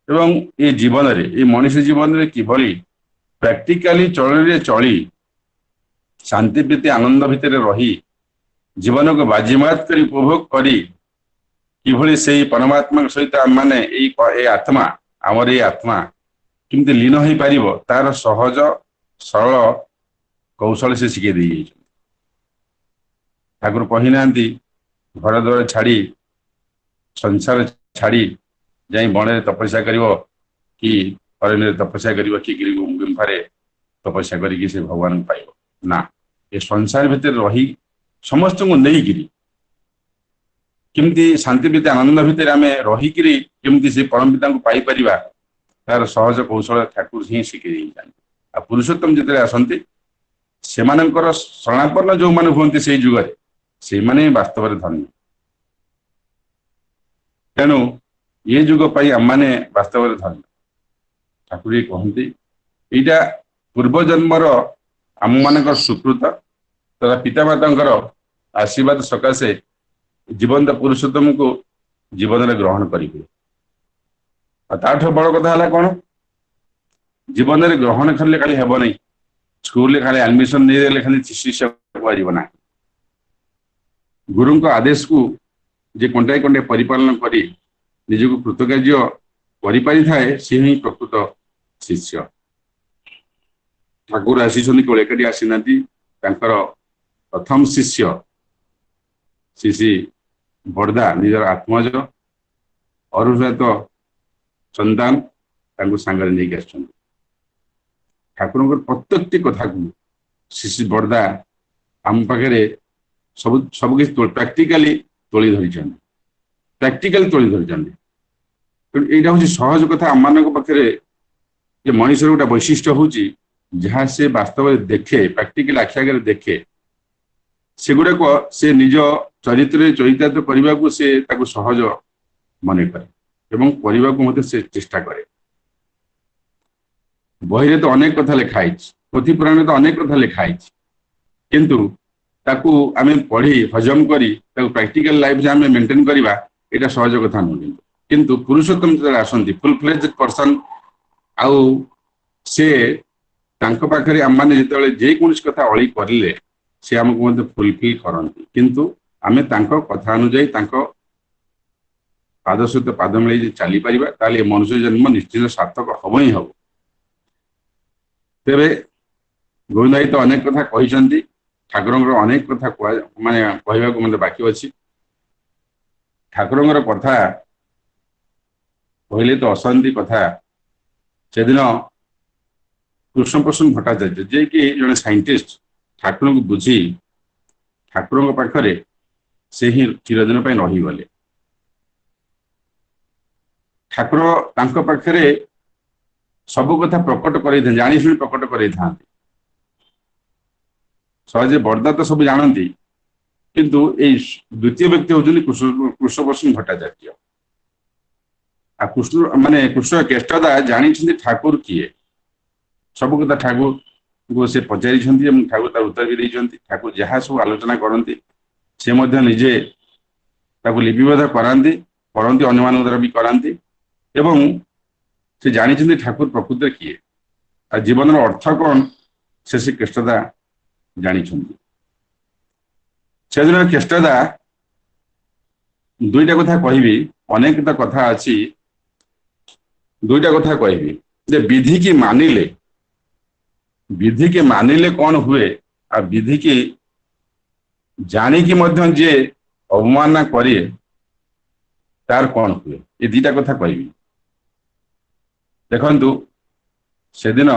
[SPEAKER 8] एवं ये जीवन रे ये मनुष्य जीवन रे किभली प्रैक्टिकली चलने चली शांति प्रीति आनंद भितर रही जीवन को बाजीमात कर उपभोग करी किभली से परमात्मा सहित माने ये आत्मा आमर ये आत्मा किमती लीन हो पार तार सहज सरल कौशल से शिखे दी ठाकुर कही ना घर द्वार छाड़ी संसार छाड़ी जाई बण तपस्या करिवो कि अरण्य तपस्या करिवो कि गुम्फारे तपस्या करिकी से भगवान पाइबो ना ये संसार भितर रही समस्त को नहीं किमती शांति प्रीति आनंद भितर आम रहीकि केमती से परम पिता को पाई परिबा तार सहज कौशल ठाकुर ही शिखई आ पुरुषोत्तम जिते आसती से शरणापन्न जो मैंने हमें से जुगे से वास्तव में धन्य। तेणु ये जुग आम मैंने वास्तव में धन्य। ठाकुर ये कहते यहाँ पूर्वजन्मर आम मान सुकृत तथा पितामाता आशीर्वाद सकाशे जीवंत पुरुषोत्तम को जीवन में ग्रहण करेंगे। ताठ बड़ कथा है कौन जीवन में ग्रहण कले खाली हेब नहीं स्कूल खाली एडमिशन नहीं देले खाली शिष्य कहना गुरु आदेश को जे कंटाई कंटाई परिपालन करी निजको कृतकार्य करि थाए सी ही प्रकृत शिष्य। ठाकुर आसी केवल एकाठी आसी ना प्रथम शिष्य श्री बड़दा निजर आत्मज अरुषित संतान सांगे नहीं आस ठाकुर प्रत्येक कथा को श्री बड़दा आम पाखे सब सबकि प्रैक्टिकली तोली धरी प्रैक्टिकली तोली धरी यहाँ हूँ सहज कथा आम मान पाखे ये मनुष्य गोटे वैशिष्ट्य हूँ जहाँ से वास्तव में देखे प्रैक्टिकल आखि आगे देखे सेगुड़ाक से निज चरित्र चरितार्थ करने को से सहज मन करे से चेष्टा करे। बही तो अनेक कथा लिखाई पोथी पुराण तो अनेक कथा लिखाई किंतु ताकू आम पढ़ी हजम करी प्रैक्टिकल लाइफ जो आम मेंटेन करवा यहाँ सहज कथा नुह किंतु पुरुषोत्तम जो आसती फुल फ्लेज पर्सन आउ से पाखे आम मैंने जो जेकोसी कथा अड़ी करें से आमको फुलफिल करती किंतु आम कथा अनुजाई पाद सहित पाद मिले चली पार मनुष्य जन्म निश्चित सार्थक हम ही हम। तेरे गोविंद भाई तो अनेक कथा कहते ठाकुर अनेक कथा माने कहवाक मत बाकी अच्छी ठाकुर कथा कहले तो अशांति कथा से दिन कृष्ण प्रसून भट्टाचार्य जे कि जड़े साइंटिस्ट ठाकुर को बुझी ठाकुर पाखरे से ही चिरदिन रहीगले। ठाकुर पाखरे सब कथा प्रकट कर जानी शुणी प्रकट कर सहजे बड़दा तो सब जानती किंतु ये द्वितीय व्यक्ति होती कृष्ण प्रसून भट्टाचार्य आ कृष्ण माने कृष्ण केष्टदा जानी ठाकुर किए सब कथा ठाकुर को से पचारि ठाकुर तार उत्तर भी देते ठाकुर जहाँ सब आलोचना करती से निजे लिपिबद्ध कराती पढ़ती अन्य द्वारा भी कराती एवं से जानी ठाकुर प्रकृत किए आ जीवन अर्थ कौन से केष्टदा जानी से दिन केष्टदा दुईटा कथा कहबी ଅନେକ ତ କଥା ଅଛି, ଦୁଇଟା କଥା କହିବି ଯେ ବିଧିକି ମାନିଲେ କଣ ହୁଏ, ଆଉ ବିଧିକି ଜାଣିକି ମଧ୍ୟ ଯିଏ ଅବମାନନା କରେ ତାର କଣ ହୁଏ, ଏ ଦିଟା କଥା କହିବି। ଦେଖନ୍ତୁ, ସେଦିନ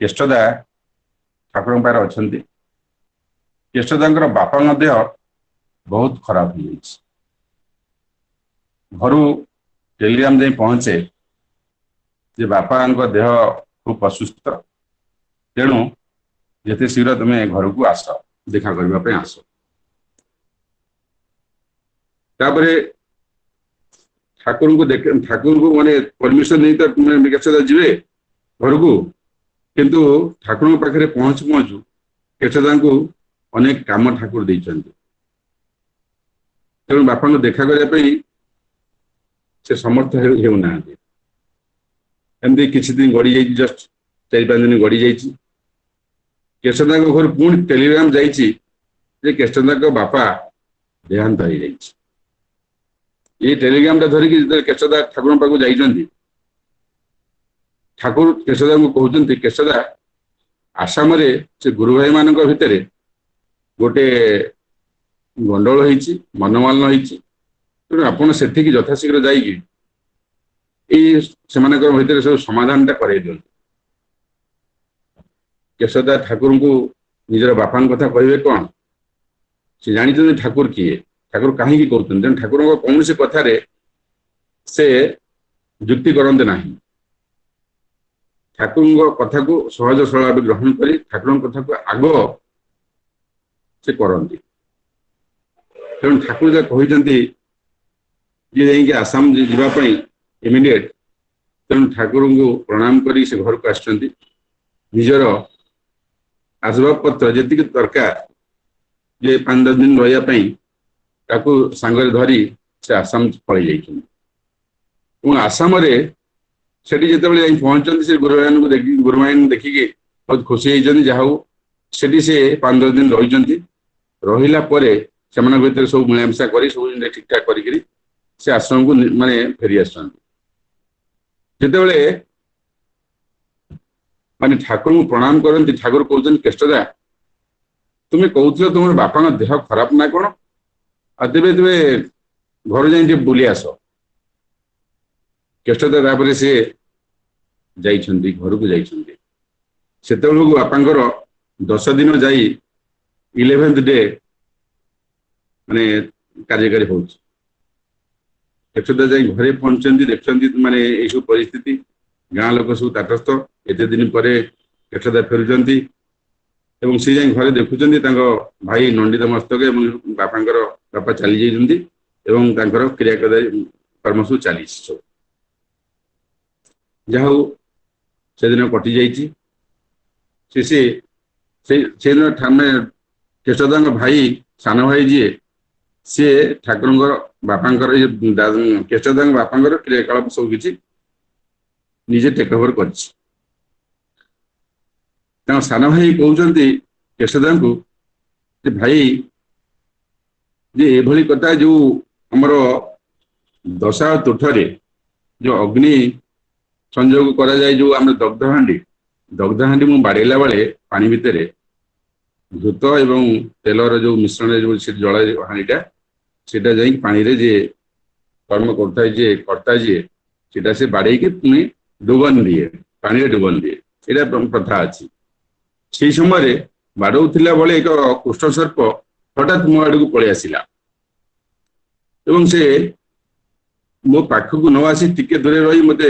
[SPEAKER 8] କେଷ୍ଟଦା ଠାକୁରଙ୍କ ପାଖରେ ଅଛନ୍ତି। କେଷ୍ଟଦାଙ୍କର ବାପାଙ୍କ ଦେହ ବହୁତ ଖରାପ ହେଇଯାଇଛି। ଘରୁ ଟେଲିଗ୍ରାମ ଯାଇ ପହଞ୍ଚେ ଯେ ବାପାଙ୍କ ଦେହ ଖୁବ ଅସୁସ୍ଥ, ତେଣୁ ଯେତେ ଶୀଘ୍ର ତୁମେ ଘରକୁ ଆସ, ଦେଖା କରିବା ପାଇଁ ଆସ। ତାପରେ ଠାକୁରଙ୍କୁ ମାନେ ପରମିଶନ ନେଇ ତ କେଷ୍ଟଦା ଯିବେ ଘରକୁ, କିନ୍ତୁ ଠାକୁରଙ୍କ ପାଖରେ ପହଞ୍ଚୁ ପହଞ୍ଚୁ କେଷ୍ଟଦାଙ୍କୁ ଅନେକ କାମ ଠାକୁର ଦେଇଛନ୍ତି। ତେଣୁ ବାପାଙ୍କୁ ଦେଖା କରିବା ପାଇଁ ସେ ସମର୍ଥ ହେଉନାହାନ୍ତି। ଏମିତି କିଛି ଦିନ ଗଡ଼ି ଯାଇଛି, ଜଷ୍ଟ 4-5 ଦିନ ଗଡ଼ି ଯାଇଛି। କେଷ୍ଟଦାଙ୍କ ଘରୁ ପୁଣି ଟେଲିଗ୍ରାମ ଯାଇଛି ଯେ କେଷ୍ଟଦାଙ୍କ ବାପା ଦେହାନ୍ତ ହେଇଯାଇଛି। ଏଇ ଟେଲିଗ୍ରାମଟା ଧରିକି ଯେତେବେଳେ କେଷ୍ଟଦା ଠାକୁରଙ୍କ ପାଖକୁ ଯାଇଛନ୍ତି, ଠାକୁର କେଷ୍ଟଦାଙ୍କୁ କହୁଛନ୍ତି, କେଷ୍ଟଦା, ଆସାମରେ ସେ ଗୁରୁ ଭାଇମାନଙ୍କ ଭିତରେ ଗୋଟେ ଗଣ୍ଡଗୋଳ ହେଇଛି, ମନୋମାଳିନ୍ୟ ହେଇଛି, ତେଣୁ ଆପଣ ସେଠିକି ଯଥାଶୀଘ୍ର ଯାଇକି ଏଇ ସେମାନଙ୍କ ଭିତରେ ସବୁ ସମାଧାନଟା କରାଇ ଦିଅନ୍ତୁ। କେଷ୍ଟଦା ଠାକୁରଙ୍କୁ ନିଜର ବାପାଙ୍କ କଥା କହିବେ କଣ? ସେ ଜାଣିଛନ୍ତି ଠାକୁର କିଏ, ଠାକୁର କାହିଁକି କହୁଛନ୍ତି, ତେଣୁ ଠାକୁରଙ୍କ କୌଣସି କଥାରେ ସେ ଯୁକ୍ତି କରନ୍ତି ନାହିଁ। ଠାକୁରଙ୍କ କଥାକୁ ସହଜ ସରଳ ଭାବେ ଗ୍ରହଣ କରି ଠାକୁରଙ୍କ କଥାକୁ ଆଗ ସେ କରନ୍ତି। ତେଣୁ ଠାକୁର ଯାହା କହିଛନ୍ତି ଯେ ଯାଇକି ଆସାମ ଯିବା ପାଇଁ ଇମିଡିଏଟ, ତେଣୁ ଠାକୁରଙ୍କୁ ପ୍ରଣାମ କରି ସେ ଘରକୁ ଆସିଛନ୍ତି। ନିଜର ଆସବାବପତ୍ର ଯେତିକି ଦରକାର, ଯେ 5-10 ଦିନ ରହିବା ପାଇଁ, ତାକୁ ସାଙ୍ଗରେ ଧରି ସେ ଆସାମ ପଳେଇ ଯାଇଛନ୍ତି। ଏବଂ ଆସାମରେ ସେଠି ଯେତେବେଳେ ଯାଇ ପହଞ୍ଚନ୍ତି, ସେ ଗୁରୁଭାଇଙ୍କୁ ଦେଖିକି ବହୁତ ଖୁସି ହେଇଛନ୍ତି। ଯାହା ହଉ ସେଠି ସେ 5-10 ଦିନ ରହିଛନ୍ତି। ରହିଲା ପରେ ସେମାନଙ୍କ ଭିତରେ ସବୁ ମିଳାମିଶା କରି ସବୁ ଠିକଠାକ କରିକିରି ସେ ଆଶ୍ରମକୁ ମାନେ ଫେରି ଆସୁଛନ୍ତି। ଯେତେବେଳେ ମାନେ ଠାକୁରଙ୍କୁ ପ୍ରଣାମ କରନ୍ତି, ଠାକୁର କହୁଛନ୍ତି, କେଷ୍ଟଦା, ତୁମେ କହୁଥିଲ ତୁମର ବାପାଙ୍କ ଦେହ ଖରାପ ନା କଣ, ଆଉ ତେବେ ଘରୁ ଯାଇ ଟିକେ ବୁଲି ଆସ। କେଷ୍ଟଦା ତାପରେ ସେ ଯାଇଛନ୍ତି, ଘରକୁ ଯାଇଛନ୍ତି। ସେତେବେଳକୁ ବାପାଙ୍କର 10 ଦିନ ଯାଇ 11th ଡେ ମାନେ କାର୍ଯ୍ୟକାରୀ ହଉଛି। କେଷ୍ଟଦା ଯାଇ ଘରେ ପହଞ୍ଚନ୍ତି, ଦେଖୁଛନ୍ତି ମାନେ ଏଇସବୁ ପରିସ୍ଥିତି, ଗାଁ ଲୋକ ସବୁ ତାଟସ୍ଥ। ଏତେ ଦିନ ପରେ କେଷ୍ଟଦା ଫେରୁଛନ୍ତି ଏବଂ ସେ ଯାଇ ଘରେ ଦେଖୁଛନ୍ତି ତାଙ୍କ ଭାଇ ନଣ୍ଡିତ ମସ୍ତକ ଏବଂ ବାପା ଚାଲି ଯାଇଛନ୍ତି ଏବଂ ତାଙ୍କର କର୍ମ ସବୁ ଚାଲିଛି ସବୁ। ଯାହା ହଉ ସେଦିନ କଟି ଯାଇଛି। ସେଦିନ କେଷ୍ଟଦାଙ୍କ ଭାଇ, ସାନ ଭାଇ ଯିଏ, ସିଏ ଠାକୁରଙ୍କର ବାପାଙ୍କର କେଷ୍ଟଦାଙ୍କ ବାପାଙ୍କର କ୍ରିୟାକଳାପ ସବୁ କିଛି ନିଜେ ଟେକ୍ ଓଭର କରିଛି। ତାଙ୍କ ସାନ ଭାଇ କହୁଛନ୍ତି କେଷ୍ଟଦାଙ୍କୁ ଯେ ଭାଇ, ଯେ ଏଭଳି କଥା, ଯୋଉ ଆମର ଦଶା ତୁଠରେ ଯୋଉ ଅଗ୍ନି ସଂଯୋଗ କରାଯାଏ, ଯୋଉ ଆମର ଦଗ୍ଧହାଣ୍ଡି ମୁଁ ବାଡେଇଲା ବେଳେ ପାଣି ଭିତରେ ଘୃତ ଏବଂ ତେଲର ଯୋଉ ମିଶ୍ରଣରେ ଯୋଉ ସେ ଜଳ ହାଣ୍ଡିଟା, ସେଟା ଯାଇକି ପାଣିରେ ଯିଏ କର୍ମ କରୁଥାଏ, ଯିଏ କର୍ତ୍ତା ଯିଏ, ସେଟା ସେ ବାଡେଇକି ପୁଣି ପାଣିରେ ଡୁବନ ଦିଏ। ଏଇଟା ପ୍ରଥା ଅଛି। ସେଇ ସମୟରେ ବାଡଉଥିଲା ବେଳେ ଏକ କୃଷ୍ଣ ସର୍ପ ହଠାତ୍ ମୋ ଆଡକୁ ପଳେଇ ଆସିଲା ଏବଂ ସେ ମୋ ପାଖକୁ ନ ଆସି ଟିକେ ଦୂରରେ ରହି ମତେ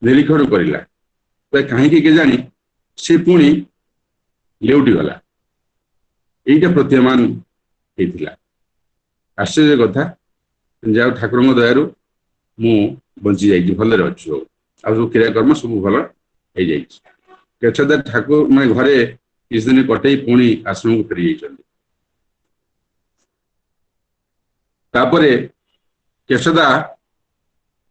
[SPEAKER 8] ନିରୀକ୍ଷଣ କରିଲା। କାହିଁକି କେଜାଣି ସେ ପୁଣି ଲେଉଟିଗଲା। ଏଇଟା ପ୍ରତୀୟମାନ ହେଇଥିଲା। ଆଶ୍ଚର୍ଯ୍ୟ କଥା, ଯାହା ଠାକୁରଙ୍କ ଦୟାରୁ ମୁଁ ବଞ୍ଚି ଯାଇଛି, ଭଲରେ ଅଛି ସବୁ, ଆଉ ସବୁ କ୍ରିୟାକର୍ମ ସବୁ ଭଲ ହେଇଯାଇଛି। କେଷ୍ଟଦା ଠାକୁର ମାନେ ଘରେ କିଛି ଦିନ କଟେଇ ପୁଣି ଆଶ୍ରମକୁ ଫେରି ଯାଇଛନ୍ତି। ତାପରେ କେଷ୍ଟଦା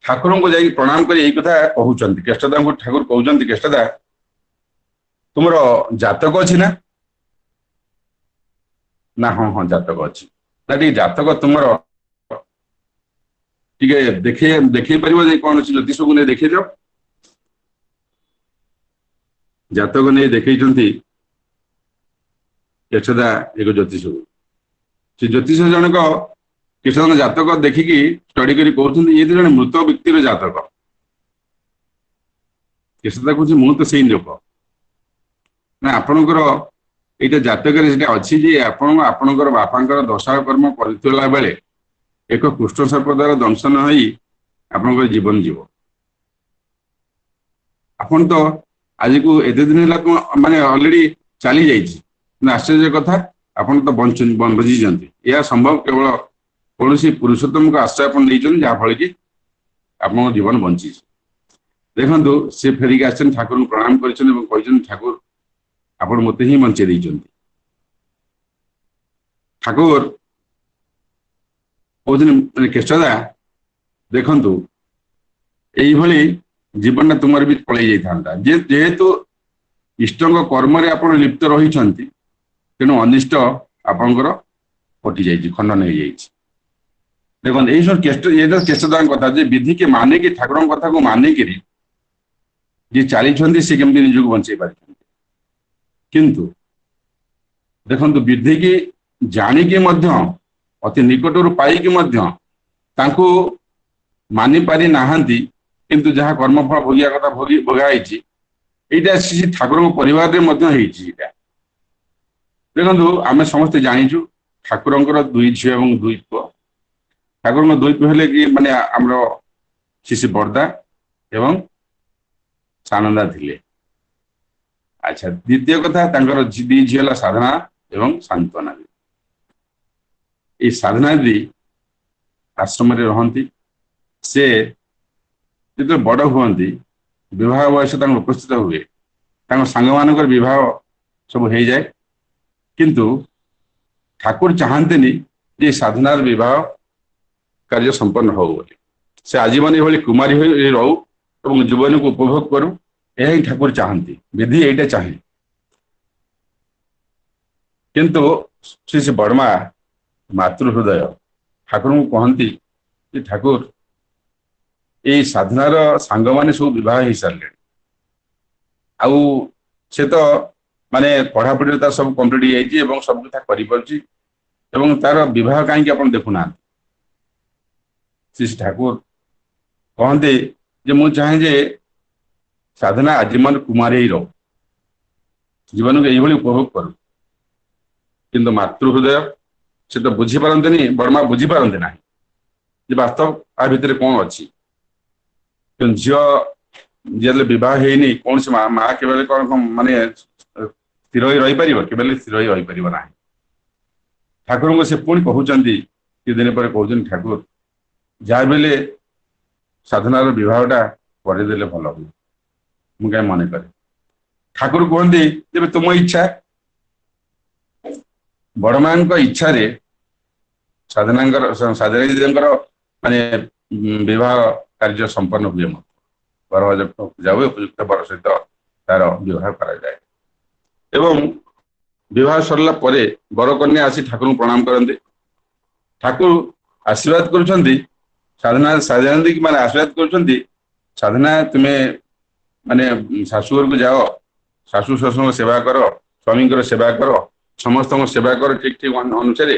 [SPEAKER 8] ଠାକୁରଙ୍କୁ ଯାଇକି ପ୍ରଣାମ କରି ଏଇ କଥା କହୁଛନ୍ତି। କେଷ୍ଟଦାଙ୍କୁ ଠାକୁର କହୁଛନ୍ତି, କେଷ୍ଟଦା, ତୁମର ଜାତକ ଅଛି ନା? ନା ହଁ ଜାତକ ଅଛି। ନା ଟିକେ ଜାତକ ତୁମର ଟିକେ ଦେଖେଇ ପାରିବ ଯେ କୌଣସି ଜ୍ୟୋତିଷକୁ ନେଇ ଦେଖେଇ ଦିଅ। ଜାତକ ନେଇ ଦେଖେଇଛନ୍ତି କେଶଦା ଏକ ଜ୍ୟୋତିଷକୁ। ସେ ଜ୍ୟୋତିଷ ଜଣକ କେଶଦା ଜାତକ ଦେଖିକି ଷ୍ଟଡି କରି କହୁଛନ୍ତି ଇଏ ତ ଜଣେ ମୃତ ବ୍ୟକ୍ତିର ଜାତକ। କେଶଦା କହୁଛି ମୁଁ ତ ସେଇ ଲୋକ ନା, ଆପଣଙ୍କର ଏଇଟା ଜାତକରେ ସେଟା ଅଛି ଯେ ଆପଣଙ୍କର ବାପାଙ୍କର ଦଶା କର୍ମ କରିଥିଲା ବେଳେ ଏକ କୃଷ୍ଣ ସର୍ପ ଦ୍ୱାରା ଦଂଶନ ହୋଇ ଆପଣଙ୍କର ଜୀବନ ଯିବ। ଆପଣ ତ ଆଜିକୁ ଏତେ ଦିନ ହେଲା ମାନେ ଅଲରେଡି ଚାଲି ଯାଇଛି, ଆଶ୍ଚର୍ଯ୍ୟ କଥା ଆପଣ ତ ବଞ୍ଚିଛନ୍ତି। ଏହା ସମ୍ଭବ କେବଳ କୌଣସି ପୁରୁଷୋତ୍ତମଙ୍କ ଆଶ୍ରୟ ଆପଣ ନେଇଛନ୍ତି, ଯାହାଫଳରେ କି ଆପଣଙ୍କ ଜୀବନ ବଞ୍ଚିଛି। ଦେଖନ୍ତୁ ସେ ଫେରିକି ଆସିଛନ୍ତି, ଠାକୁରଙ୍କୁ ପ୍ରଣାମ କରିଛନ୍ତି ଏବଂ କହିଛନ୍ତି ଠାକୁର ଆପଣ ମୋତେ ହିଁ ବଞ୍ଚେଇ ଦେଇଛନ୍ତି। ଠାକୁର କହୁଛନ୍ତି କେଶଦା ଦେଖନ୍ତୁ ଏଇଭଳି ଜୀବନଟା ତୁମର ବି ପଳେଇ ଯାଇଥାନ୍ତା। ଯେହେତୁ ଇଷ୍ଟଙ୍କ କର୍ମରେ ଆପଣ ଲିପ୍ତ ରହିଛନ୍ତି, ତେଣୁ ଅନିଷ୍ଟ ଆପଣଙ୍କର କଟି ଯାଇଛି, ଖଣ୍ଡନ ହେଇଯାଇଛି। ଦେଖନ୍ତୁ ଏଇ ସବୁ କେଶଦାଙ୍କ କଥା ଯେ ବିଧିକି ମାନିକି ଠାକୁରଙ୍କ କଥାକୁ ମାନିକିରି ଯିଏ ଚାଲିଛନ୍ତି ସେ କେମିତି ନିଜକୁ ବଞ୍ଚେଇ ପାରିଛନ୍ତି। କିନ୍ତୁ ଦେଖନ୍ତୁ ବିଧିକି ଜାଣିକି ମଧ୍ୟ ଅତି ନିକଟରୁ ପାଇକି ମଧ୍ୟ ତାଙ୍କୁ ମାନି ପାରି ନାହାନ୍ତି, କିନ୍ତୁ ଯାହା କର୍ମଫଳ ଭୋଗିବା କଥା ଭୋଗା ହେଇଛି। ଏଇଟା ସେ ଠାକୁରଙ୍କ ପରିବାରରେ ମଧ୍ୟ ହେଇଛି। ଏଇଟା ଦେଖନ୍ତୁ ଆମେ ସମସ୍ତେ ଜାଣିଛୁ ଠାକୁରଙ୍କର 2 ଝିଅ ଏବଂ 2 ପୁଅ। ଠାକୁରଙ୍କ 2 ପୁଅ ହେଲେ କି ମାନେ ଆମର ଶିଶି ବର୍ଦ୍ଦା ଏବଂ ସାନନ୍ଦା ଥିଲେ। ଆଚ୍ଛା, ଦ୍ୱିତୀୟ କଥା ତାଙ୍କର 2 ଝିଅ ହେଲା ସାଧନା ଏବଂ ଶାନ୍ତନା। ଏଇ ସାଧନା ଦିଦି ଆଶ୍ରମରେ ରହନ୍ତି। ସେ ଯେତେବେଳେ ବଡ ହୁଅନ୍ତି, ବିବାହ ବୟସ ତାଙ୍କୁ ଉପସ୍ଥିତ ହୁଏ, ତାଙ୍କ ସାଙ୍ଗମାନଙ୍କର ବିବାହ ସବୁ ହେଇଯାଏ। କିନ୍ତୁ ଠାକୁର ଚାହାନ୍ତିନି ଯେ ସାଧନାର ବିବାହ କାର୍ଯ୍ୟ ସମ୍ପନ୍ନ ହଉ ବୋଲି। ସେ ଆଜୀବନ ଏଭଳି କୁମାରୀ ହୋଇ ରହୁ ଏବଂ ଜୀବନକୁ ଉପଭୋଗ କରୁ, ଏହା ହିଁ ଠାକୁର ଚାହାନ୍ତି, ବିଧି ଏଇଟା ଚାହେଁ। କିନ୍ତୁ ସେ ବଡମା ମାତୃ ହୃଦୟ ଠାକୁରଙ୍କୁ କହନ୍ତି ଯେ ଠାକୁର ଏଇ ସାଧନାର ସାଙ୍ଗମାନେ ସବୁ ବିବାହ ହେଇସାରିଲେଣି, ଆଉ ସେ ତ ମାନେ ପଢାପଢିରେ ତାର ସବୁ କମ୍ପ୍ଲିଟ ହେଇଯାଇଛି ଏବଂ ସବୁ କଥା କରିପାରୁଛି, ଏବଂ ତାର ବିବାହ କାହିଁକି ଆପଣ ଦେଖୁନାହାନ୍ତି। ଶ୍ରୀ ଠାକୁର କହନ୍ତି ଯେ ମୁଁ ଚାହେଁ ଯେ ସାଧନା ଆଜୀବନ କୁମାରୀ ହେଇ ରହୁ, ଜୀବନକୁ ଏଇଭଳି ଉପଭୋଗ କରୁ। କିନ୍ତୁ ମାତୃ ହୃଦୟ ସେ ତ ବୁଝିପାରନ୍ତିନି, ବଡମା ବୁଝିପାରନ୍ତି ନାହିଁ ଯେ ବାସ୍ତବ ଆ ଭିତରେ କଣ ଅଛି। କିନ୍ତୁ ଝିଅ ଯେତେବେଳେ ବିବାହ ହେଇନି, କୌଣସି ମା କେବେ କଣ ମାନେ ସ୍ଥିର ହୋଇ ରହିପାରିବ? କେବେ ସ୍ଥିର ହୋଇ ରହିପାରିବ ନାହିଁ। ଠାକୁରଙ୍କୁ ସେ ପୁଣି କହୁଛନ୍ତି, କିଛି ଦିନ ପରେ କହୁଛନ୍ତି ଠାକୁର ଯାହା ବେଲେ ସାଧନାର ବିବାହଟା କରିଦେଲେ ଭଲ ହୁଏ, ମୁଁ କାହିଁ ମନେ କରେ। ଠାକୁର କୁହନ୍ତି ତେବେ ତୁମ ଇଚ୍ଛା। ବଡମାଙ୍କ ଇଚ୍ଛାରେ ସାଧନାଙ୍କର ମାନେ ବିବାହ କାର୍ଯ୍ୟ ସମ୍ପନ୍ନ ହୁଏ। ବର ପୂଜା ହୁଏ, ଉପଯୁକ୍ତ ବର ସହିତ ତାର ବିବାହ କରାଯାଏ ଏବଂ ବିବାହ ସରିଲା ପରେ ବରକନ୍ୟା ଆସି ଠାକୁରଙ୍କୁ ପ୍ରଣାମ କରନ୍ତି। ଠାକୁର ଆଶୀର୍ବାଦ କରୁଛନ୍ତି ସାଧନା ଦେଇକି ମାନେ ଆଶୀର୍ବାଦ କରୁଛନ୍ତି, ସାଧନା ତୁମେ ମାନେ ଶାଶୁଘରକୁ ଯାଅ, ଶାଶୁ ଶ୍ୱଶୁରଙ୍କ ସେବା କର, ସ୍ୱାମୀଙ୍କର ସେବା କର, ସମସ୍ତଙ୍କ ସେବା କର ଠିକ ଅନୁସାରେ,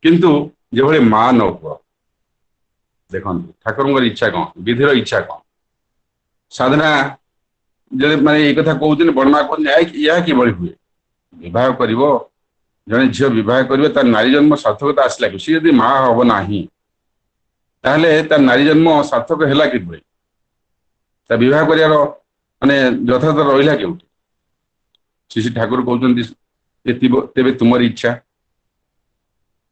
[SPEAKER 8] କିନ୍ତୁ ଯେଭଳି ମା ନ ହୁଅ। ଦେଖନ୍ତୁ ଠାକୁରଙ୍କର ଇଚ୍ଛା କଣ, ବିଧିର ଇଚ୍ଛା କଣ। ସାଧନା ଯଦି ମାନେ ଏଇ କଥା କହୁଛନ୍ତି, ବଡମା କହୁଛନ୍ତି ଏହା କିଭଳି ହୁଏ? ବିବାହ କରିବ, ଜଣେ ଝିଅ ବିବାହ କରିବ, ତାର ନାରୀ ଜନ୍ମ ସାର୍ଥକତା ଆସିଲା କି? ସେ ଯଦି ମା ହବ ନାହିଁ ତାହେଲେ ତାର ନାରୀ ଜନ୍ମ ସାର୍ଥକ ହେଲା କିଭଳି? ତା ବିବାହ କରିବାର ମାନେ ଯଥାର୍ଥ ରହିଲା କେଉଁଠି? ଶ୍ରୀ ଠାକୁର କହୁଛନ୍ତି ତେବେ ତୁମର ଇଚ୍ଛା।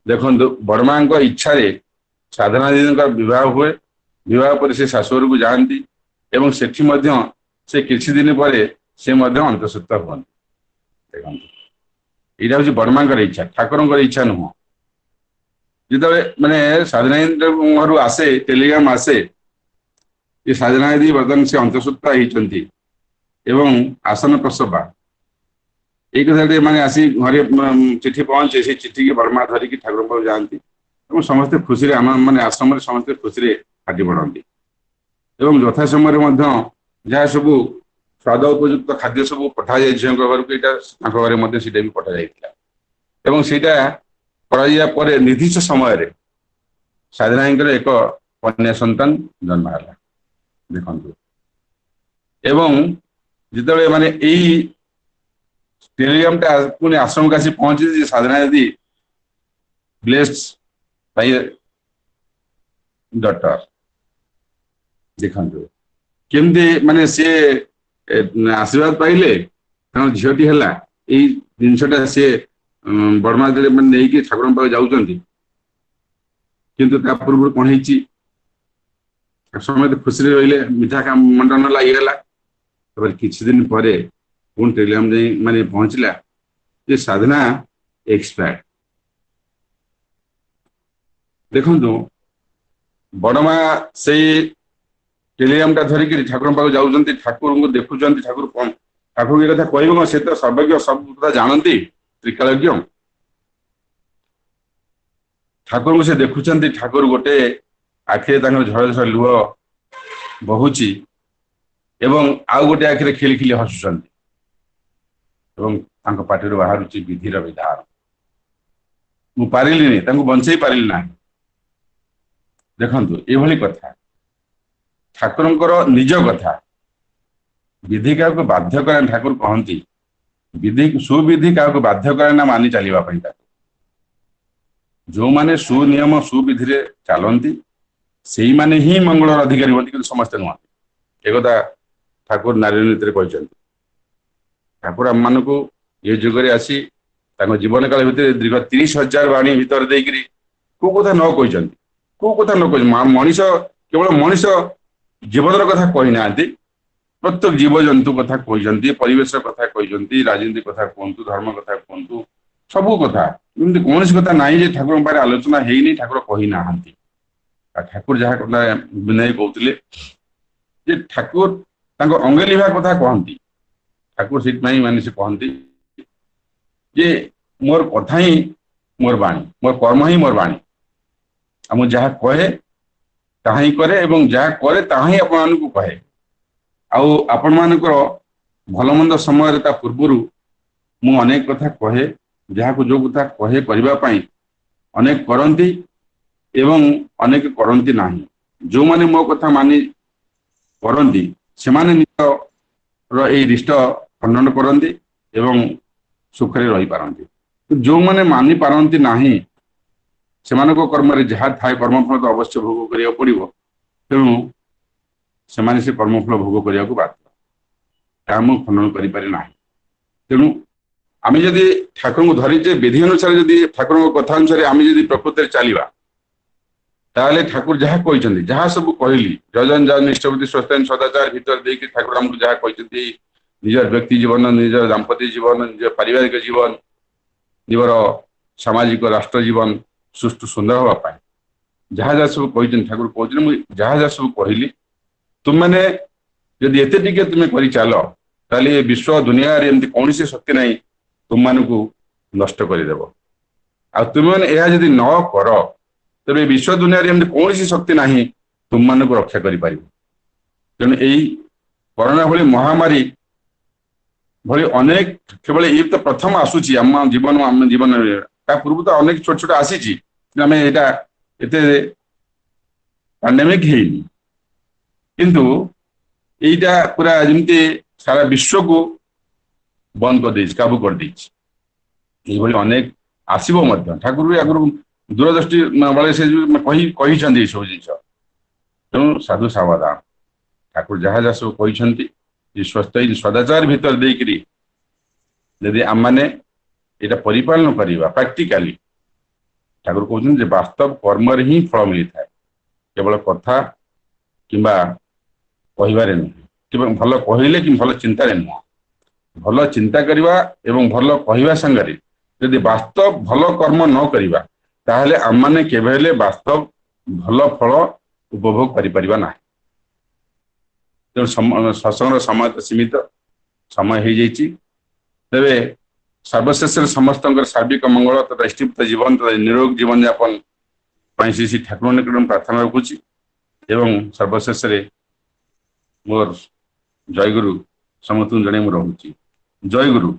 [SPEAKER 8] ଦେଖନ୍ତୁ ବଡମାଙ୍କ ଇଚ୍ଛାରେ ସାଧନା ଦିଦିଙ୍କର ବିବାହ ହୁଏ। ବିବାହ ପରେ ସେ ଶାଶୁଘରକୁ ଯାଆନ୍ତି ଏବଂ ସେଠି ମଧ୍ୟ ସେ କିଛି ଦିନ ପରେ ସେ ମଧ୍ୟ ଅନ୍ତଃସତ୍ତ୍ୱ ହୁଅନ୍ତି। ଦେଖନ୍ତୁ ଏଇଟା ହଉଛି ବଡମାଙ୍କର ଇଚ୍ଛା, ଠାକୁରଙ୍କର ଇଚ୍ଛା ନୁହଁ। ଯେତେବେଳେ ମାନେ ସାଧନା ଘରୁ ଆସେ, ଟେଲିଗ୍ରାମ ଆସେ ଏ ସାଧନା ଦିଦି ବର୍ତ୍ତମାନ ସେ ଅନ୍ତଃସତ୍ତ୍ୱ ହେଇଛନ୍ତି ଏବଂ ଆସନ ପ୍ରସବା, ଏଇ କଥା ମାନେ ଆସି ଘରେ ଚିଠି ପହଞ୍ଚେ, ସେ ଚିଠିକି ବଡମା ଧରିକି ଠାକୁରଙ୍କ ପାଖକୁ ଯାଆନ୍ତି ଏବଂ ସମସ୍ତେ ଖୁସିରେ ମାନେ ଆଶ୍ରମରେ ସମସ୍ତେ ଖୁସିରେ ପାଟି ପଢ଼ନ୍ତି ଏବଂ ଯଥା ସମୟରେ ମଧ୍ୟ ଯାହା ସବୁ ସ୍ୱାଦ ଉପଯୁକ୍ତ ଖାଦ୍ୟ ସବୁ ପଠାଯାଏ ଝିଅଙ୍କ ଘରକୁ, ଏଇଟା ତାଙ୍କ ଘରେ ମଧ୍ୟ ସେଇଟା ବି ପଠାଯାଇଥିଲା ଏବଂ ସେଇଟା କରାଯିବା ପରେ ନିର୍ଦ୍ଦିଷ୍ଟ ସମୟରେ ସାଧନାଙ୍କର ଏକ କନ୍ୟା ସନ୍ତାନ ଜନ୍ମ ହେଲା। ଦେଖନ୍ତୁ, ଏବଂ ଯେତେବେଳେ ମାନେ ଏଇ ଟେଲିଗ୍ରାମଟା ପୁଣି ଆଶ୍ରମକୁ ଆସି ପହଞ୍ଚିଛି ଯେ ସାଧନା ଯଦି ବ୍ଲେସ୍ଡ ବାଇ ଡଟର। ଦେଖନ୍ତୁ କେମିତି ମାନେ ସେ ଆଶୀର୍ବାଦ ପାଇଲେ, କାରଣ ଝିଅଟି ହେଲା। ଏଇ ଜିନିଷଟା ସେ ବଡମା ମାନେ ନେଇକି ଠାକୁରଙ୍କ ପାଖକୁ ଯାଉଛନ୍ତି, କିନ୍ତୁ ତା ପୂର୍ବରୁ କଣ ହେଇଛି, ସମସ୍ତେ ଖୁସିରେ ରହିଲେ, ମିଠା ମଣ୍ଡନ ଲାଗିଗଲା। ତାପରେ କିଛି ଦିନ ପରେ ପୁଣି ଟେଲିଗ୍ରାମ ଯାଇ ମାନେ ପହଞ୍ଚିଲା ଯେ ସାଧନା ଏକ୍ସପାୟାର୍ଡ। ଦେଖନ୍ତୁ ବଡମା ସେଇ ଟେଲିଗ୍ରାମଟା ଧରିକିରି ଠାକୁରଙ୍କ ପାଖକୁ ଯାଉଛନ୍ତି, ଠାକୁରଙ୍କୁ ଦେଖୁଛନ୍ତି। ଠାକୁରଙ୍କୁ ଏ କଥା କହିବ କଣ, ସେ ତ ସର୍ବଜ୍ଞ, ସବୁ କଥା ଜାଣନ୍ତି, ତ୍ରିକାଳଜ୍ଞ। ଠାକୁରଙ୍କୁ ସେ ଦେଖୁଛନ୍ତି, ଠାକୁର ଗୋଟେ ଆଖିରେ ତାଙ୍କର ଝର ଝର ଲୁହ ବହୁଛି ଏବଂ ଆଉ ଗୋଟେ ଆଖିରେ ଖିଲି ଖିଲି ହସୁଛନ୍ତି ଏବଂ ତାଙ୍କ ପାଟିରୁ ବାହାରୁଛି ବିଧିର ବିଧାନ। ମୁଁ ପାରିଲିନି, ତାଙ୍କୁ ବଞ୍ଚେଇ ପାରିଲି ନାହିଁ। ଦେଖନ୍ତୁ ଏଭଳି କଥା ଠାକୁରଙ୍କର ନିଜ କଥା। ବିଧି କାହାକୁ ବାଧ୍ୟ କରେ, ଠାକୁର କହନ୍ତି ବିଧି ସୁବିଧି କାହାକୁ ବାଧ୍ୟ କରେ ନା ମାନି ଚାଲିବା ପାଇଁ। ତାକୁ ଯୋଉମାନେ ସୁନିୟମ ସୁବିଧିରେ ଚାଲନ୍ତି ସେଇମାନେ ହିଁ ମଙ୍ଗଳର ଅଧିକାରୀ ହୁଅନ୍ତି, କିନ୍ତୁ ସମସ୍ତେ ନୁହନ୍ତି। ଏକଥା ଠାକୁର ନାରୀ ନୀତିରେ କହିଛନ୍ତି। ଠାକୁର ଆମମାନଙ୍କୁ ଏ ଯୁଗରେ ଆସି ତାଙ୍କ ଜୀବନ କାଳ ଭିତରେ ଦୀର୍ଘ 30,000 ବାଣୀ ଭିତରେ ଦେଇକିରି କୋଉ କଥା ନ କହିଛନ୍ତି, କୋଉ କଥା ନ କହିଛନ୍ତି। ମଣିଷ କେବଳ ମଣିଷ ଜୀବନର କଥା କହିନାହାନ୍ତି, ପ୍ରତ୍ୟେକ ଜୀବଜନ୍ତୁ କଥା କହିଛନ୍ତି, ପରିବେଶ କଥା କହିଛନ୍ତି, ରାଜନୀତି କଥା କୁହନ୍ତୁ, ଧର୍ମ କଥା କୁହନ୍ତୁ, ସବୁ କଥା। ଏମିତି କୌଣସି କଥା ନାହିଁ ଯେ ଠାକୁରଙ୍କ ପାଖରେ ଆଲୋଚନା ହେଇନି, ଠାକୁର କହିନାହାନ୍ତି। ଆଉ ଠାକୁର ଯାହା କଥା ବିନୟ କହୁଥିଲେ ଯେ ଠାକୁର ତାଙ୍କ ଅଙ୍ଗେ ଲିଭା କଥା କହନ୍ତି। ଠାକୁର ସେଇଥିପାଇଁ ମାନେ ସେ କହନ୍ତି ଯେ ମୋର କଥା ହିଁ ମୋର ବାଣୀ, ମୋର କର୍ମ ହିଁ ମୋର ବାଣୀ। ଆଉ ମୁଁ ଯାହା କହେ ତାହା ହିଁ କରେ ଏବଂ ଯାହା କରେ ତାହା ହିଁ ଆପଣମାନଙ୍କୁ କହେ। ଆଉ ଆପଣମାନଙ୍କର ଭଲ ମନ୍ଦ ସମୟରେ ତା ପୂର୍ବରୁ ମୁଁ ଅନେକ କଥା କହେ, ଯାହାକୁ ଯୋଉ କଥା କହେ କରିବା ପାଇଁ ଅନେକ କରନ୍ତି ଏବଂ ଅନେକ କରନ୍ତି ନାହିଁ। ଯୋଉମାନେ ମୋ କଥା ମାନି କରନ୍ତି ସେମାନେ ନିଜର ଏଇ ରିଷ୍ଟ ଖଣ୍ଡନ କରନ୍ତି ଏବଂ ସୁଖରେ ରହିପାରନ୍ତି। ଯୋଉମାନେ ମାନି ପାରନ୍ତି ନାହିଁ ସେମାନଙ୍କ କର୍ମରେ ଯାହା ଥାଏ କର୍ମଫଳ ତ ଅବଶ୍ୟ ଭୋଗ କରିବାକୁ ପଡିବ। ତେଣୁ ସେମାନେ ସେ କର୍ମଫଳ ଭୋଗ କରିବାକୁ ବାଧ୍ୟ। ତାହା ମୁଁ ଖଣ୍ଡନ କରିପାରେ ନାହିଁ। ତେଣୁ ଆମେ ଯଦି ଠାକୁରଙ୍କୁ ଧରିଛେ ବିଧି ଅନୁସାରେ, ଯଦି ଠାକୁରଙ୍କ କଥା ଅନୁସାରେ ଆମେ ଯଦି ପ୍ରକୃତରେ ଚାଲିବା, ତାହେଲେ ଠାକୁର ଯାହା କହିଛନ୍ତି, ଯାହା ସବୁ କହିଲି ଯଜନ ଯାନ ନିଷ୍ଠପତି ସ୍ୱସ୍ତାନ ସଦାଚାର ଭିତରେ ଦେଇକି ଠାକୁର ଆମକୁ ଯାହା କହିଛନ୍ତି, ନିଜର ବ୍ୟକ୍ତି ଜୀବନ, ନିଜର ଦାମ୍ପତ୍ୟ ଜୀବନ, ନିଜ ପାରିବାରିକ ଜୀବନ, ନିଜର ସାମାଜିକ ରାଷ୍ଟ୍ର ଜୀବନ ସୁଷ୍ଠୁ ସୁନ୍ଦର ହେବା ପାଇଁ ଯାହା ଯାହା ସବୁ କହିଛନ୍ତି, ଠାକୁର କହୁଛନ୍ତି ମୁଁ ଯାହା ଯାହା ସବୁ କହିଲି ତୁମମାନେ ଯଦି ଏତେ ଟିକେ ତୁମେ କରି ଚାଲ, ତାହେଲେ ଏ ବିଶ୍ୱ ଦୁନିଆରେ ଏମିତି କୌଣସି ଶକ୍ତି ନାହିଁ ତୁମମାନଙ୍କୁ ନଷ୍ଟ କରିଦେବ। ଆଉ ତୁମେମାନେ ଏହା ଯଦି ନ କର, ତେବେ ଏ ବିଶ୍ୱ ଦୁନିଆରେ ଏମିତି କୌଣସି ଶକ୍ତି ନାହିଁ ତୁମମାନଙ୍କୁ ରକ୍ଷା କରିପାରିବ। ତେଣୁ ଏଇ କରୋନା ଭଳି ମହାମାରୀ ଭଳି ଅନେକ, କେବଳ ଏଇ ତ ପ୍ରଥମ ଆସୁଛି ଆମ ଜୀବନରେ, ତା ପୂର୍ବରୁ ତ ଅନେକ ଛୋଟ ଛୋଟ ଆସିଛି, ଆମେ ଏଇଟା ଏତେ ପାଣ୍ଡେମିକ ହେଇନି। କିନ୍ତୁ ଏଇଟା ପୁରା ଯେମିତି ସାରା ବିଶ୍ୱକୁ ବନ୍ଦ କରିଦେଇଛି, କାବୁ କରିଦେଇଛି। ଏଇଭଳି ଅନେକ ଆସିବ ମଧ୍ୟ। ଠାକୁର ବି ଆଗରୁ ଦୂରଦୃଷ୍ଟି ବେଳେ ସେ କହିଛନ୍ତି ଏଇସବୁ ଜିନିଷ। ତେଣୁ ସାଧୁ ସାବଧାନ। ଠାକୁର ଯାହା ଯାହା ସବୁ କହିଛନ୍ତି ଯେ ସଦାଚାର ଭିତରେ ଦେଇକିରି ଯଦି ଆମମାନେ ଏଇଟା ପରିପାଳନ କରିବା ପ୍ରାକ୍ଟିକାଲି, ଠାକୁର କହୁଛନ୍ତି ଯେ ବାସ୍ତବ କର୍ମରେ ହିଁ ଫଳ ମିଳିଥାଏ, କେବଳ କଥା କିମ୍ବା କହିବାରେ ନୁହେଁ, କିମ୍ବା ଭଲ କହିଲେ କି ଭଲ ଚିନ୍ତାରେ ନୁହଁ। ଭଲ ଚିନ୍ତା କରିବା ଏବଂ ଭଲ କହିବା ସାଙ୍ଗରେ ଯଦି ବାସ୍ତବ ଭଲ କର୍ମ ନ କରିବା, ତାହେଲେ ଆମମାନେ କେବେ ହେଲେ ବାସ୍ତବ ଭଲ ଫଳ ଉପଭୋଗ କରିପାରିବା ନାହିଁ। ତେଣୁ ସତ୍ସଙ୍ଗର ସମୟ ତ ସୀମିତ, ସମୟ ହେଇଯାଇଛି। ତେବେ ସର୍ବଶେଷରେ ସମସ୍ତଙ୍କର ସାର୍ବିକ ମଙ୍ଗଳ ତଥା ଇଷ୍ଟିପିତ ଜୀବନ ତଥା ନିରୋଗ ଜୀବନଯାପନ श्री श्री ठाकुर निकट प्रार्थना रखुची एवं सर्वशेष मोर जय गुरु समस्त जन रहुची जय गुरु।